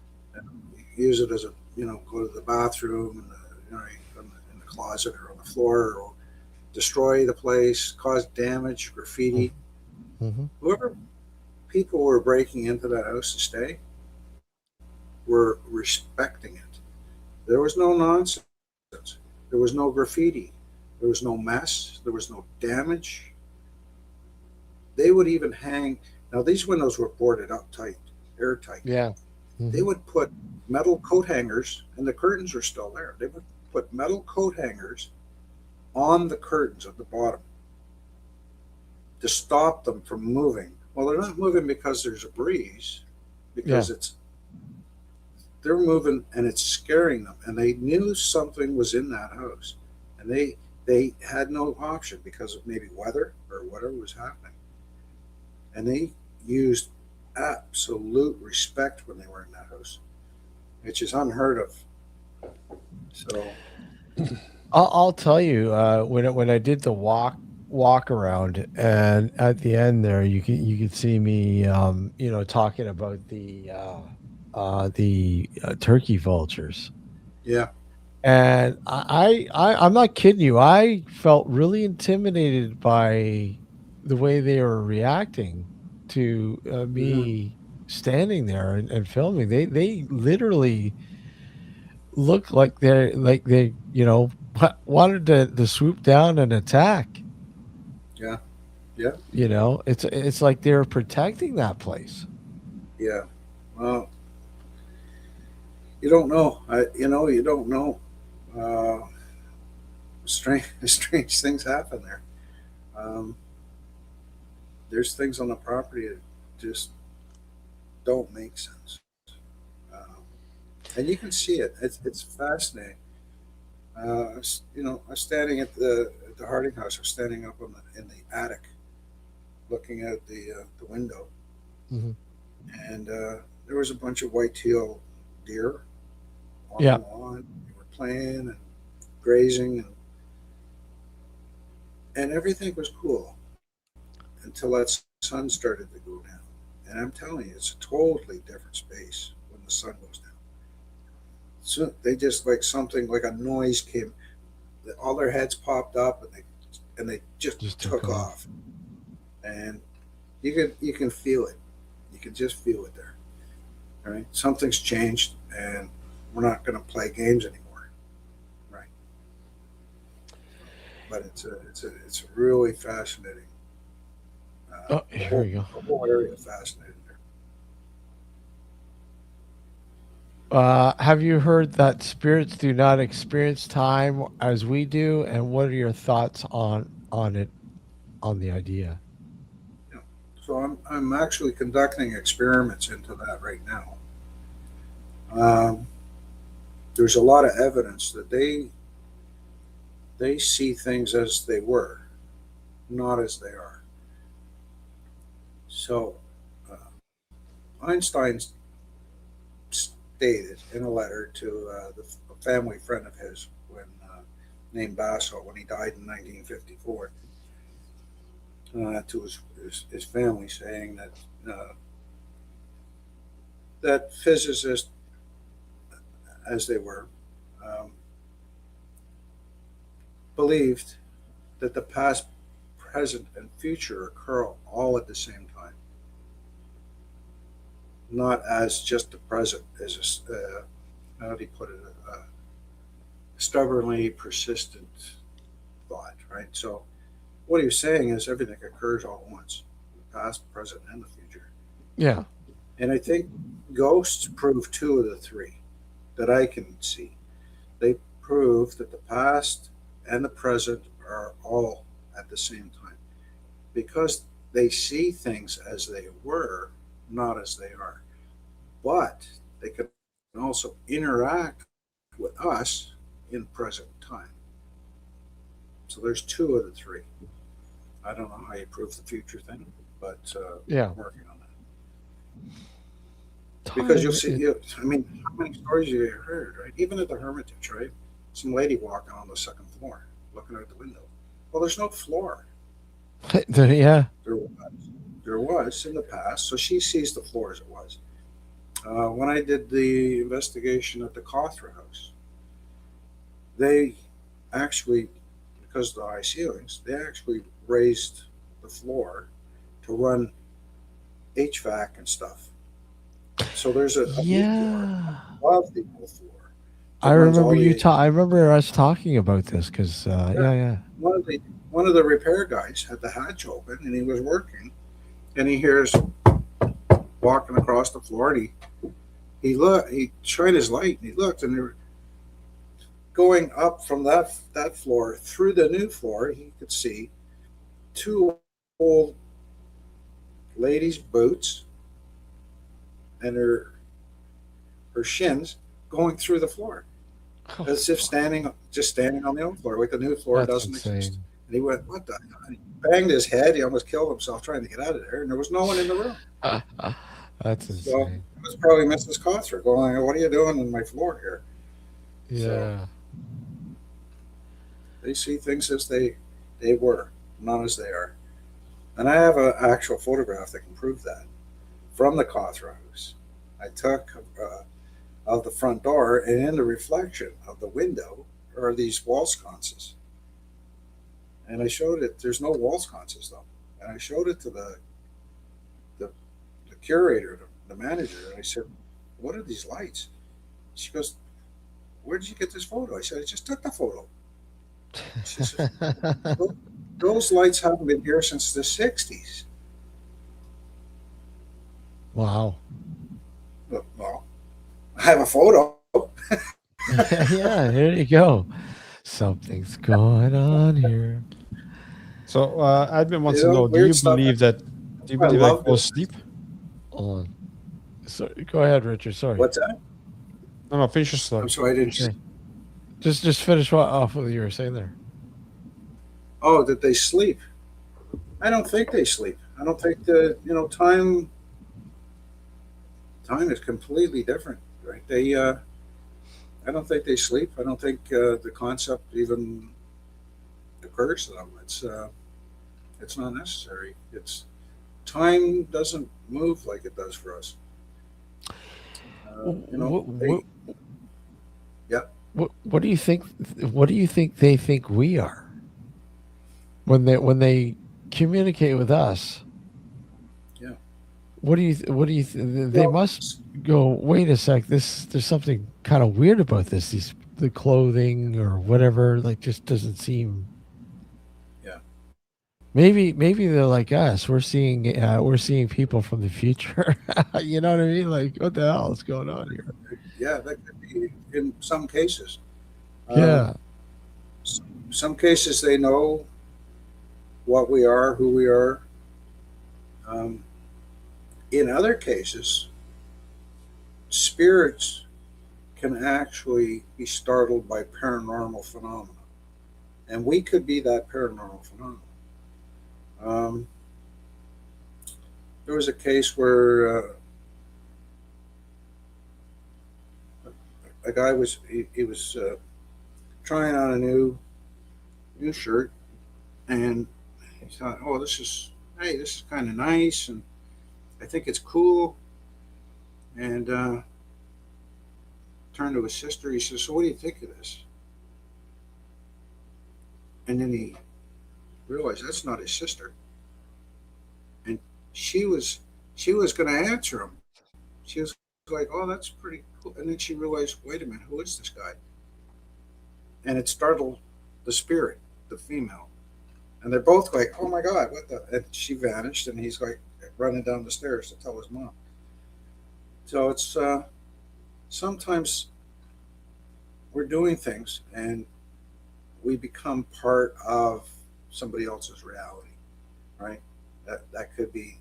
use it as go to the bathroom and in the closet or on the floor, or destroy the place, cause damage, graffiti. Hmm. Whoever people were breaking into that house to stay were respecting it. There was no nonsense. There was no graffiti. There was no mess. There was no damage. They would even hang. Now these windows were boarded up tight, airtight. Yeah. They Hmm. would put metal coat hangers, and the curtains are still there. They would put metal coat hangers on the curtains at the bottom to stop them from moving. Well, they're not moving because there's a breeze, because they're moving and it's scaring them, and they knew something was in that house, and they had no option because of maybe weather or whatever was happening, and they used absolute respect when they were in that house, which is unheard of. So I'll tell you, when I did the walk around, and at the end there, you could see me, talking about the turkey vultures, yeah, and I'm not kidding you. I felt really intimidated by the way they were reacting to hmm, me standing there and filming. They literally look like they wanted to swoop down and attack. yeah, yeah, It's like they're protecting that place. yeah. Well, you don't know. You don't know. Uh, strange things happen there. Um, there's things on the property that just don't make sense, um, and you can see it. It's fascinating. I was standing at the Harding House. I was standing up in the attic, looking out the window, Mhm. and there was a bunch of white-tailed deer on the Yeah, lawn. They were playing and grazing, and everything was cool until that sun started to go down. And I'm telling you, it's a totally different space when the sun goes down. So they just like something like a noise came. All their heads popped up, and they just just took took off. off. And you can feel it. You can just feel it there. Right? Something's changed, and we're not going to play games anymore. Right? But it's a really fascinating. Oh, The here whole we go. the whole area is fascinating there. Have you heard that spirits do not experience time as we do? And what are your thoughts on it, on the idea? Yeah. So I'm actually conducting experiments into that right now. Um, there's a lot of evidence that they see things as they were, not as they are. So uh, Einstein stated in a letter to a family friend of his named Basso when he died in 1954 to his family, saying that physicists, as they were, um, believed that the past, present, and future occur all at the same time, not as just the present, as how do you put it, a stubbornly persistent thought, right? So what he was saying is everything occurs all at once, the past, present, and the future. Yeah. And I think ghosts prove two of the three that I can see. They prove that the past and the present are all at the same time because they see things as they were, not as they are. But they can also interact with us in present time. So there's two of the three. I don't know how you prove the future thing, but Yeah. I'm working on that. Because Time. you'll see, I mean, how many stories you heard, right? Even at the Hermitage, right? Some lady walking on the second floor, looking out the window. Well, there's no floor. Yeah. There was in the past, so she sees the floor as it was. When I did the investigation at the Cawthra House, they actually, because of the high ceilings, they actually raised the floor to run HVAC and stuff. So there's a new floor Yeah. above the old floor that runs all the HVAC. I remember us talking about this because, Yeah. yeah, yeah. One of the repair guys had the hatch open and he was working, and he hears walking across the floor, and he shined his light and he looked, and they were going up from that floor through the new floor. He could see two old ladies' boots and her shins going through the floor Oh, as if standing on the old floor, like the new floor that's doesn't exist. insane. And he went, "What the hell?" And he banged his head. He almost killed himself trying to get out of there, and there was no one in the room. That's So insane. it was probably Mrs. Cawthra going, "What are you doing on my floor here?" So Yeah. They see things as they were, not as they are. And I have an actual photograph that can prove that from the Cawthra House. I took of the front door, and in the reflection of the window are these wall sconces. And I showed it. There's no wall sconces though, and I showed it to the curator, the manager, and I said, "What are these lights?" She goes, "Where did you get this photo?" I said, "I just took the photo." She says, "Those lights haven't been here since the '60s." Wow. Well, I have a photo. Yeah, there you go. Something's going on here. So, admin wants You to know, know: Do weird you stuff. believe that? Do you I believe love that ghosts this. sleep? Hold on. So, go ahead, Richard. Sorry. What's that? No, finish your story. I'm sorry, I didn't. Okay. Just finish off what you were saying there. Oh, that they sleep. I don't think they sleep. I don't think time is completely different, right? I don't think they sleep. I don't think the concept even occurs to them. It's not necessary. It's time doesn't move like it does for us. What, Yeah. what do you think? What do you think they think we are when they communicate with us? Yeah. What do you? They Well, must go. Wait a sec. There's something kind of weird about this. The clothing or whatever, like, just doesn't seem. Yeah. Maybe they're like us. We're seeing people from the future. You know what I mean? Like, what the hell is going on here? Yeah, that could be in some cases. Yeah. Some cases they know what we are, who we are. In other cases, spirits can actually be startled by paranormal phenomena, and we could be that paranormal phenomenon. There was a case where a guy was trying on a new shirt, and he thought, "Oh, this is kind of nice, and I think it's cool." And turned to his sister. He says, "So what do you think of this?" And then he realized that's not his sister, and she was going to answer him. She was like, "Oh, that's pretty cool." And then she realized, "Wait a minute, who is this guy?" And it startled the spirit, the female. And they're both like, "Oh my God, what the?" And she vanished, and he's like running down the stairs to tell his mom. So it's sometimes we're doing things and we become part of somebody else's reality, right? That could be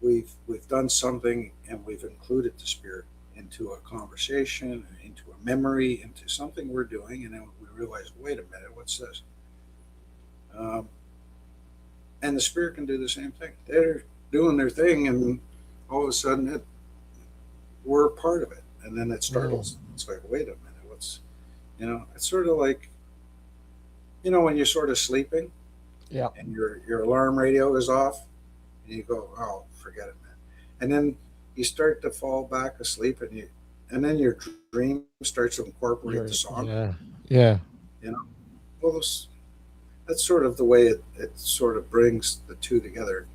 we've done something and we've included the spirit into a conversation, into a memory, into something we're doing, and then we realize, wait a minute, what's this? And the spirit can do the same thing. They're doing their thing, and all of a sudden, we're a part of it, and then it startles. It's like, wait a minute, what's, it's sort of like, when you're sort of sleeping, Yeah. and your alarm radio is off, and you go, oh, forget it, man, and then you start to fall back asleep, and then your dream starts to incorporate the song. Yeah. Well, that's sort of the way it sort of brings the two together,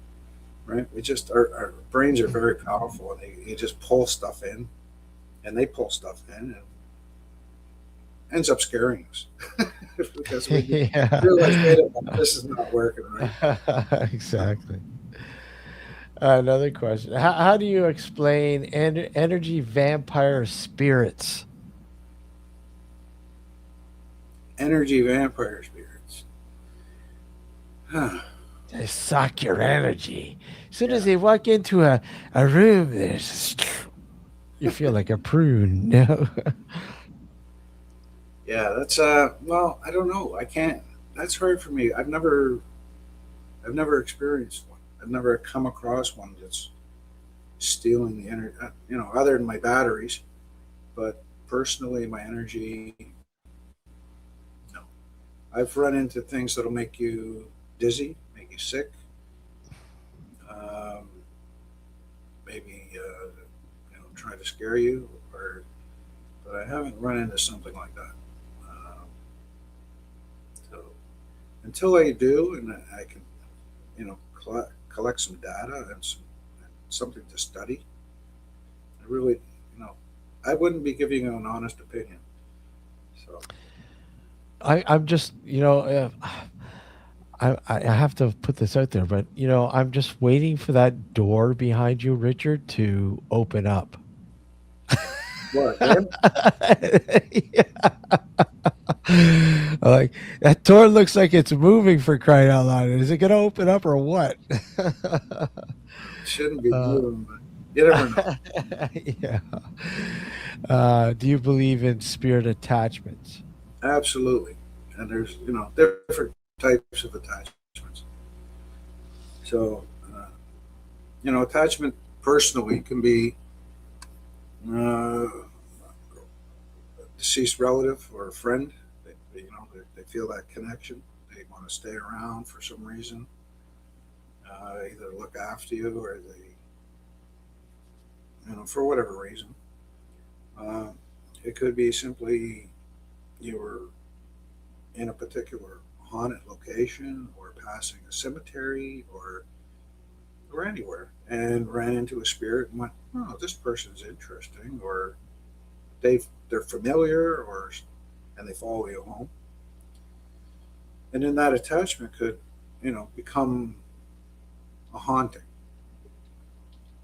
right? We just our brains are very powerful, and you just pull stuff in, and they pull stuff in, and ends up scaring us because we realize, wait a minute, this is not working right. Exactly. Another question: How do you explain energy vampire spirits? Energy vampire spirits. Huh. They suck your energy. As soon as they walk into a room, you feel like a prune. No. Yeah, that's well, I don't know. I can't. That's hard for me. I've never experienced one. I've never come across one that's stealing the energy. Other than my batteries, but personally, my energy, I've run into things that'll make you dizzy, make you sick, um, maybe try to scare you, but I haven't run into something like that. Um, so until I do, and I can, collect some data and something to study, I really, I wouldn't be giving you an honest opinion. So I'm just, I have to put this out there, but I'm just waiting for that door behind you, Richard, to open up. what? Him? Yeah. Like that door looks like it's moving, for crying out loud. Is it going to open up or what? Shouldn't be moving, but you never know. Yeah. Do you believe in spirit attachments? Absolutely. And there's, different types of attachments. So, attachment personally can be a deceased relative or a friend. They feel that connection. They want to stay around for some reason, either look after you or they, for whatever reason. It could be simply you were in a particular haunted location or passing a cemetery or anywhere and ran into a spirit and went, oh, this person's interesting, or they're familiar, and they follow you home. And then that attachment could, become a haunting.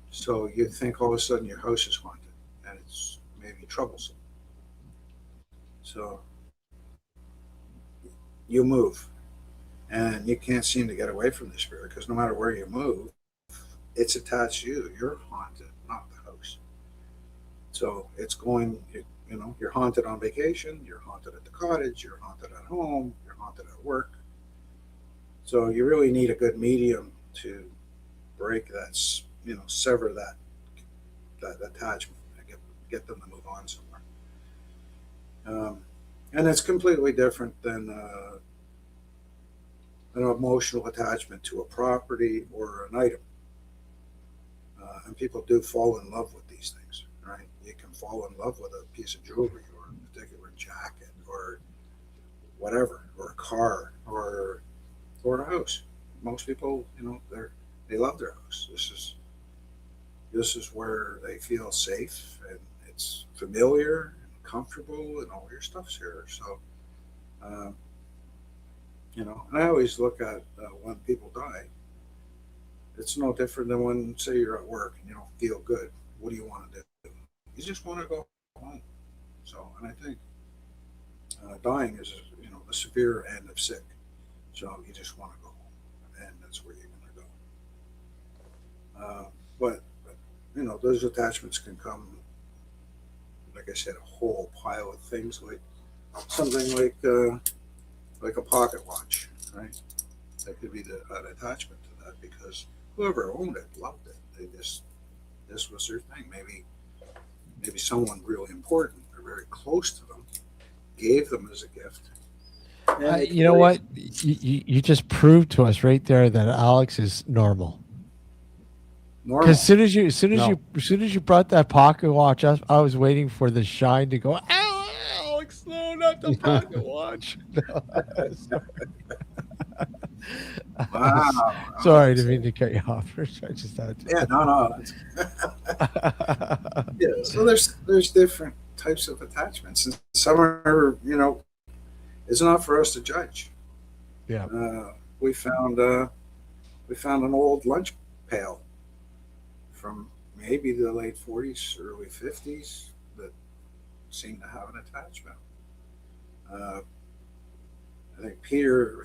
So you think all of a sudden your house is haunted and it's maybe troublesome. So you move and you can't seem to get away from the spirit because no matter where you move, it's attached to you. You're haunted, not the house. So it's going, you're haunted on vacation, you're haunted at the cottage, you're haunted at home, you're haunted at work. So you really need a good medium to break that, sever that attachment and get them to move on somewhere. And it's completely different than an emotional attachment to a property or an item. And people do fall in love with these things, right? You can fall in love with a piece of jewelry or a particular jacket or whatever, or a car or a house. Most people, they love their house. This is where they feel safe and it's familiar and comfortable and all your stuff's here. So, and I always look at when people die, it's no different than when, say, you're at work and you don't feel good. What do you want to do? You just want to go home. So, and I think dying is, the severe end of sick. So you just want to go home, and that's where you're going to go. But those attachments can come, like I said, a whole pile of things, like something like a pocket watch, right? That could be an attachment to that because whoever owned it loved it. This was their thing. Maybe someone really important or very close to them gave them as a gift. You know what? You just proved to us right there that Alex is normal. Normal. Because as soon as you brought that pocket watch up, I was waiting for the shine to go. Alex, no, not the pocket watch. No, Wow. sorry, didn't mean to cut you off. I just had to. Yeah, no. Yeah, so there's different types of attachments, and some are, it's not for us to judge. Yeah. We found an old lunch pail from maybe the late 40s, early 50s that seemed to have an attachment. I think Peter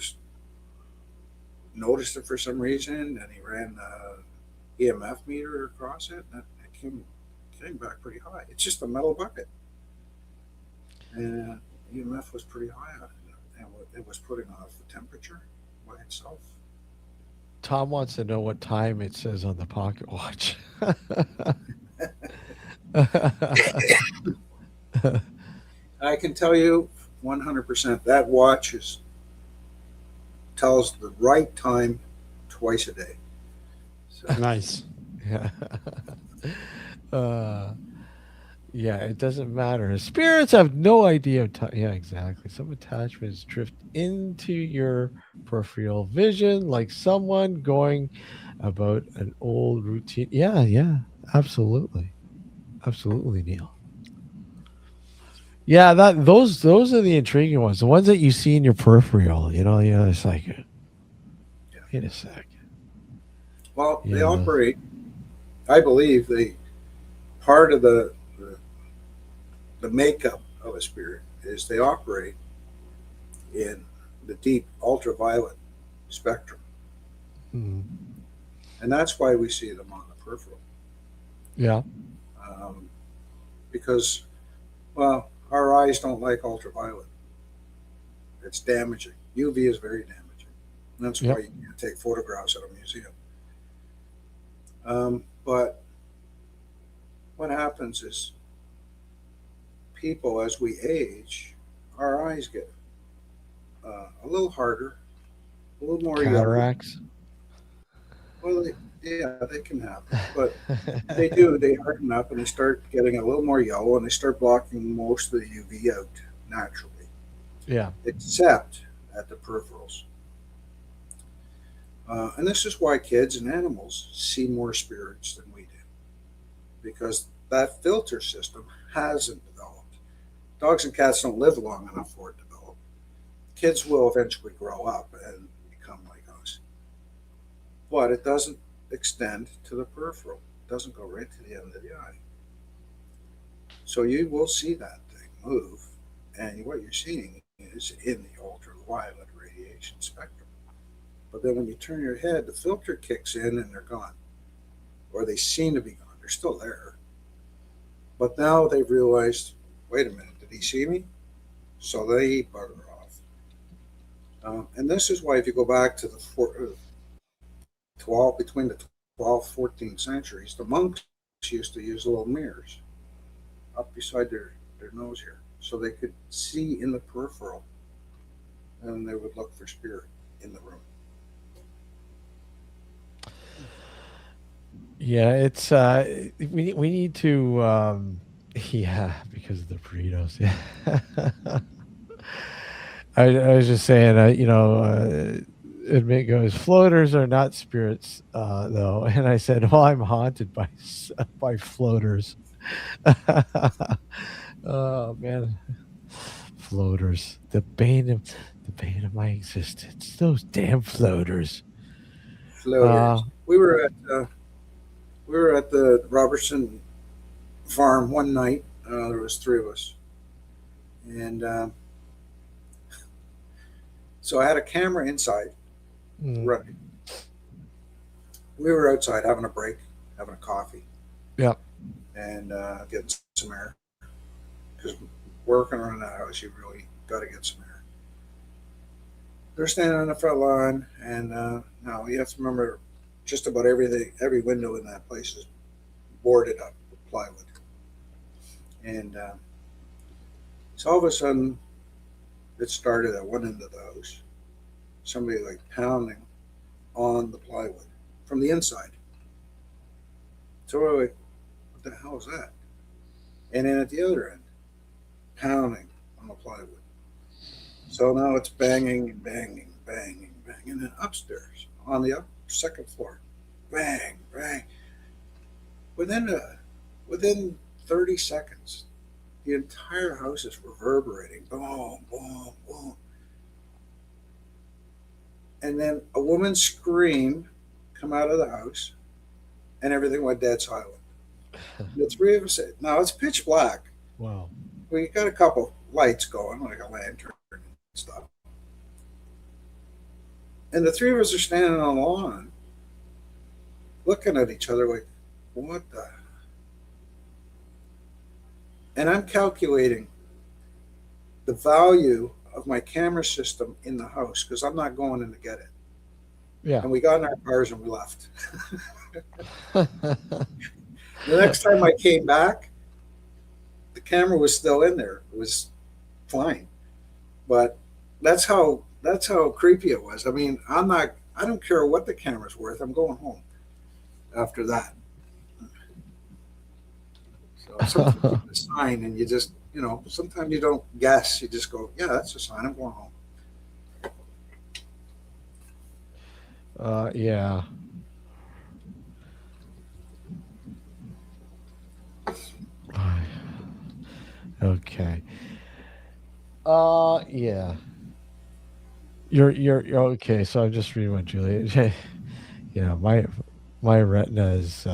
noticed it for some reason, and he ran the EMF meter across it, and it came back pretty high. It's just a metal bucket, and EMF was pretty high on it, and it was putting off the temperature by itself. Tom wants to know what time it says on the pocket watch. I can tell you 100% that watch is tells the right time twice a day. So, Nice. Yeah. uh, yeah, it doesn't matter. Spirits have no idea of time. Yeah, exactly. Some attachments drift into your peripheral vision, like someone going about an old routine. Yeah, yeah, absolutely, absolutely, Neil. Yeah, those are the intriguing ones. The ones that you see in your peripheral. It's like, yeah. wait a sec. Well, they Yeah, operate. I believe they part of the makeup of a spirit is they operate in the deep ultraviolet spectrum, mm, and that's why we see them on the peripheral. yeah, Um, because, well, our eyes don't like ultraviolet. It's damaging. UV is very damaging. And that's why yep, you can't take photographs at a museum. But what happens is people, as we age, our eyes get a little harder, a little more yellow. cataracts. Well, yeah, they can happen, but they do. They harden up and they start getting a little more yellow, and they start blocking most of the UV out naturally, Yeah, except at the peripherals. And this is why kids and animals see more spirits than we do, because that filter system hasn't developed. Dogs and cats don't live long enough for it to develop. Kids will eventually grow up and become like us, but it doesn't extend to the peripheral. It doesn't go right to the end of the eye. So you will see that thing move, and what you're seeing is in the ultraviolet radiation spectrum. But then when you turn your head, the filter kicks in and they're gone, or they seem to be gone. They're still there, but now they've realized, wait a minute, did he see me? So they bugger off. And this is why, if you go back to the 12, between the 12th, 14th centuries, the monks used to use little mirrors up beside their nose here, so they could see in the peripheral, and they would look for spirit in the room. yeah. It's we need to yeah, because of the burritos. Yeah. I was just saying, admit goes, floaters are not spirits, though. And I said, well, I'm haunted by by floaters. Oh man, floaters, the bane of my existence. Those damn floaters. Uh, Floaters. We were at the Robertson farm one night. There was three of us, and so I had a camera inside mm, running. We were outside having a break, having a coffee, yeah, and getting some air. Because working around the house, you really got to get some air. They're standing on the front lawn, and now you have to remember, just about everything, every window in that place is boarded up with plywood. And so all of a sudden, it started at one end of the house. Somebody like pounding on the plywood from the inside. So we're like, what the hell is that? And then at the other end, pounding on the plywood. So now it's banging and banging, banging, banging. And then upstairs on the second floor, bang, bang. Within 30 seconds, the entire house is reverberating. Boom, boom, boom. And then a woman's scream come out of the house, and everything went dead silent. The three of us said, now it's pitch black. wow. We got a couple lights going, like a lantern and stuff. And the three of us are standing on the lawn, looking at each other like, what the? And I'm calculating the value of my camera system in the house, because I'm not going in to get it. Yeah. And we got in our cars and we left. The next time I came back, the camera was still in there. It was fine. But that's how that's how creepy it was. I mean, I don't care what the camera's worth. I'm going home after that. So sometimes you get a sign and you just, sometimes you don't guess. You just go, yeah, that's a sign. I'm going home. Yeah. Okay. Yeah. You're okay. So I'm just reading what Julia. Yeah, my retina is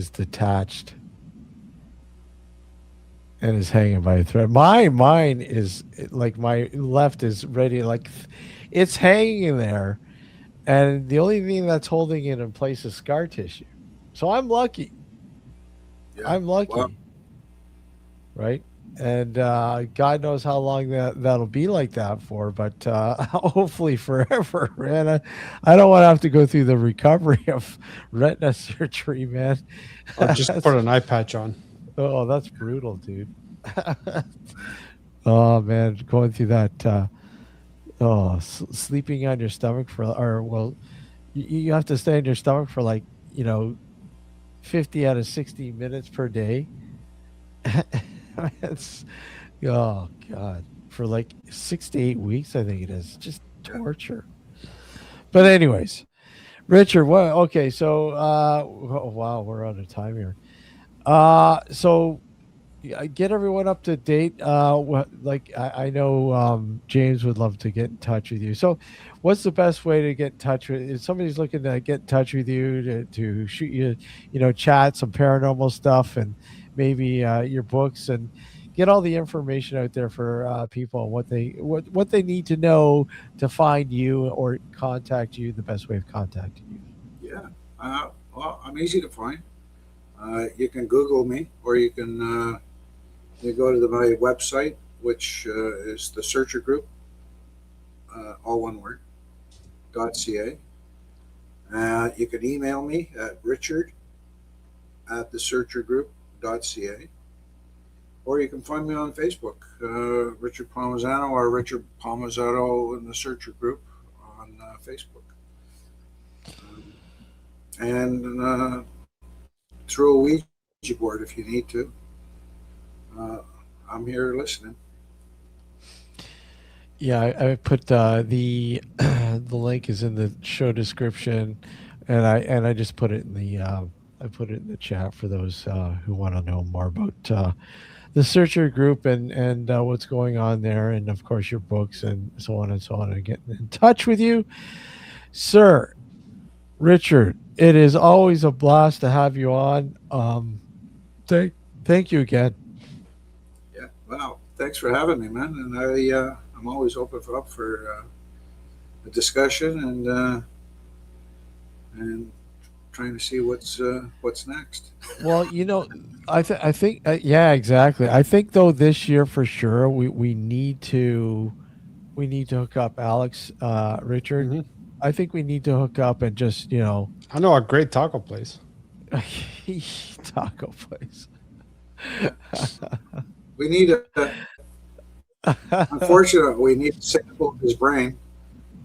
detached and is hanging by a thread. Mine is like my left is ready, like it's hanging there, and the only thing that's holding it in place is scar tissue. So I'm lucky. Yeah. I'm lucky, Well, right? And God knows how long that'll be like that for, but hopefully forever. And I don't want to have to go through the recovery of retina surgery, man. Or just put an eye patch on. Oh, that's brutal, dude. Oh man, going through that. Sleeping on your stomach you have to stay on your stomach for like 50 out of 60 minutes per day. It's oh god, for like 6 to 8 weeks, I think it is. Just torture. But anyways, Richard, what? Okay, so oh, wow, we're out of time here. So get everyone up to date. I know James would love to get in touch with you. So, what's the best way to get in touch with? If somebody's looking to get in touch with you to shoot you, chat some paranormal stuff and maybe your books and get all the information out there for people and what they need to know to find you or contact you. The best way of contacting you. yeah. Well, I'm easy to find. You can Google me, or you can you go to my website, which is the Searcher Group, all one word, .ca. You can email me at richard@thesearchergroup.ca, or you can find me on Facebook, Richard Palmisano, or Richard Palmisano in the Searcher Group on Facebook. And through a Ouija board if you need to. I'm here listening. Yeah, I put the the link is in the show description, and I just put it in the I put it in the chat for those who want to know more about the Searcher Group and what's going on there, and of course your books and so on and so on, and getting in touch with you, sir. Richard, it is always a blast to have you on. Thank you again. Yeah. Well, thanks for having me, man. And I'm always up for a discussion and trying to see what's next. Well, I think yeah, exactly. I think though this year for sure we need to hook up, Alex, Richard. Mm-hmm. I think we need to hook up and just I know a great taco place. taco place. We need unfortunately, we need to sample his brain,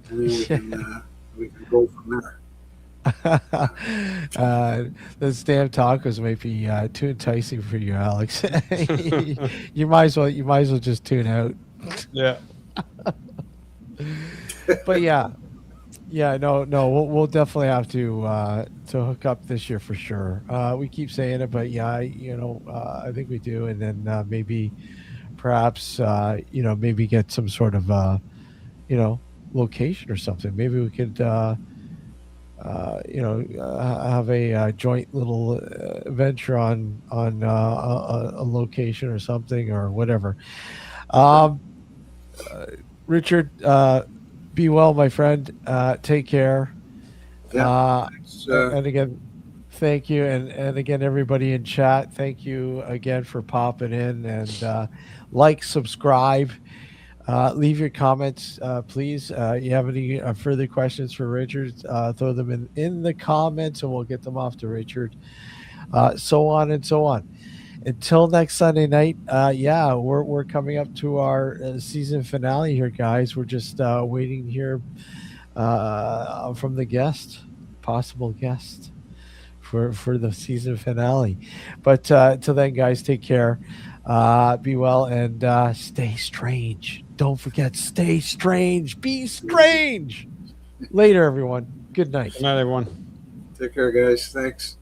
and then we can go from there. Those damn tacos might be too enticing for you, Alex. you might as well just tune out. Yeah. But yeah, no, we'll definitely have to hook up this year for sure. We keep saying it, but yeah, I think we do, and then maybe perhaps maybe get some sort of location or something. Maybe we could have a joint little venture on a location or something or whatever. Richard, be well, my friend. Take care. Yeah. And again, thank you, and again, everybody in chat, thank you again for popping in and like, subscribe. Leave your comments, please. You have any further questions for Richard, throw them in the comments and we'll get them off to Richard. So on and so on. until next Sunday night, yeah, we're coming up to our season finale here, guys. We're just waiting here from the possible guest for the season finale. But till then, guys, take care, be well, and stay strange. Don't forget, stay strange, be strange. Later, everyone. Good night. Good night, everyone. Take care, guys. Thanks.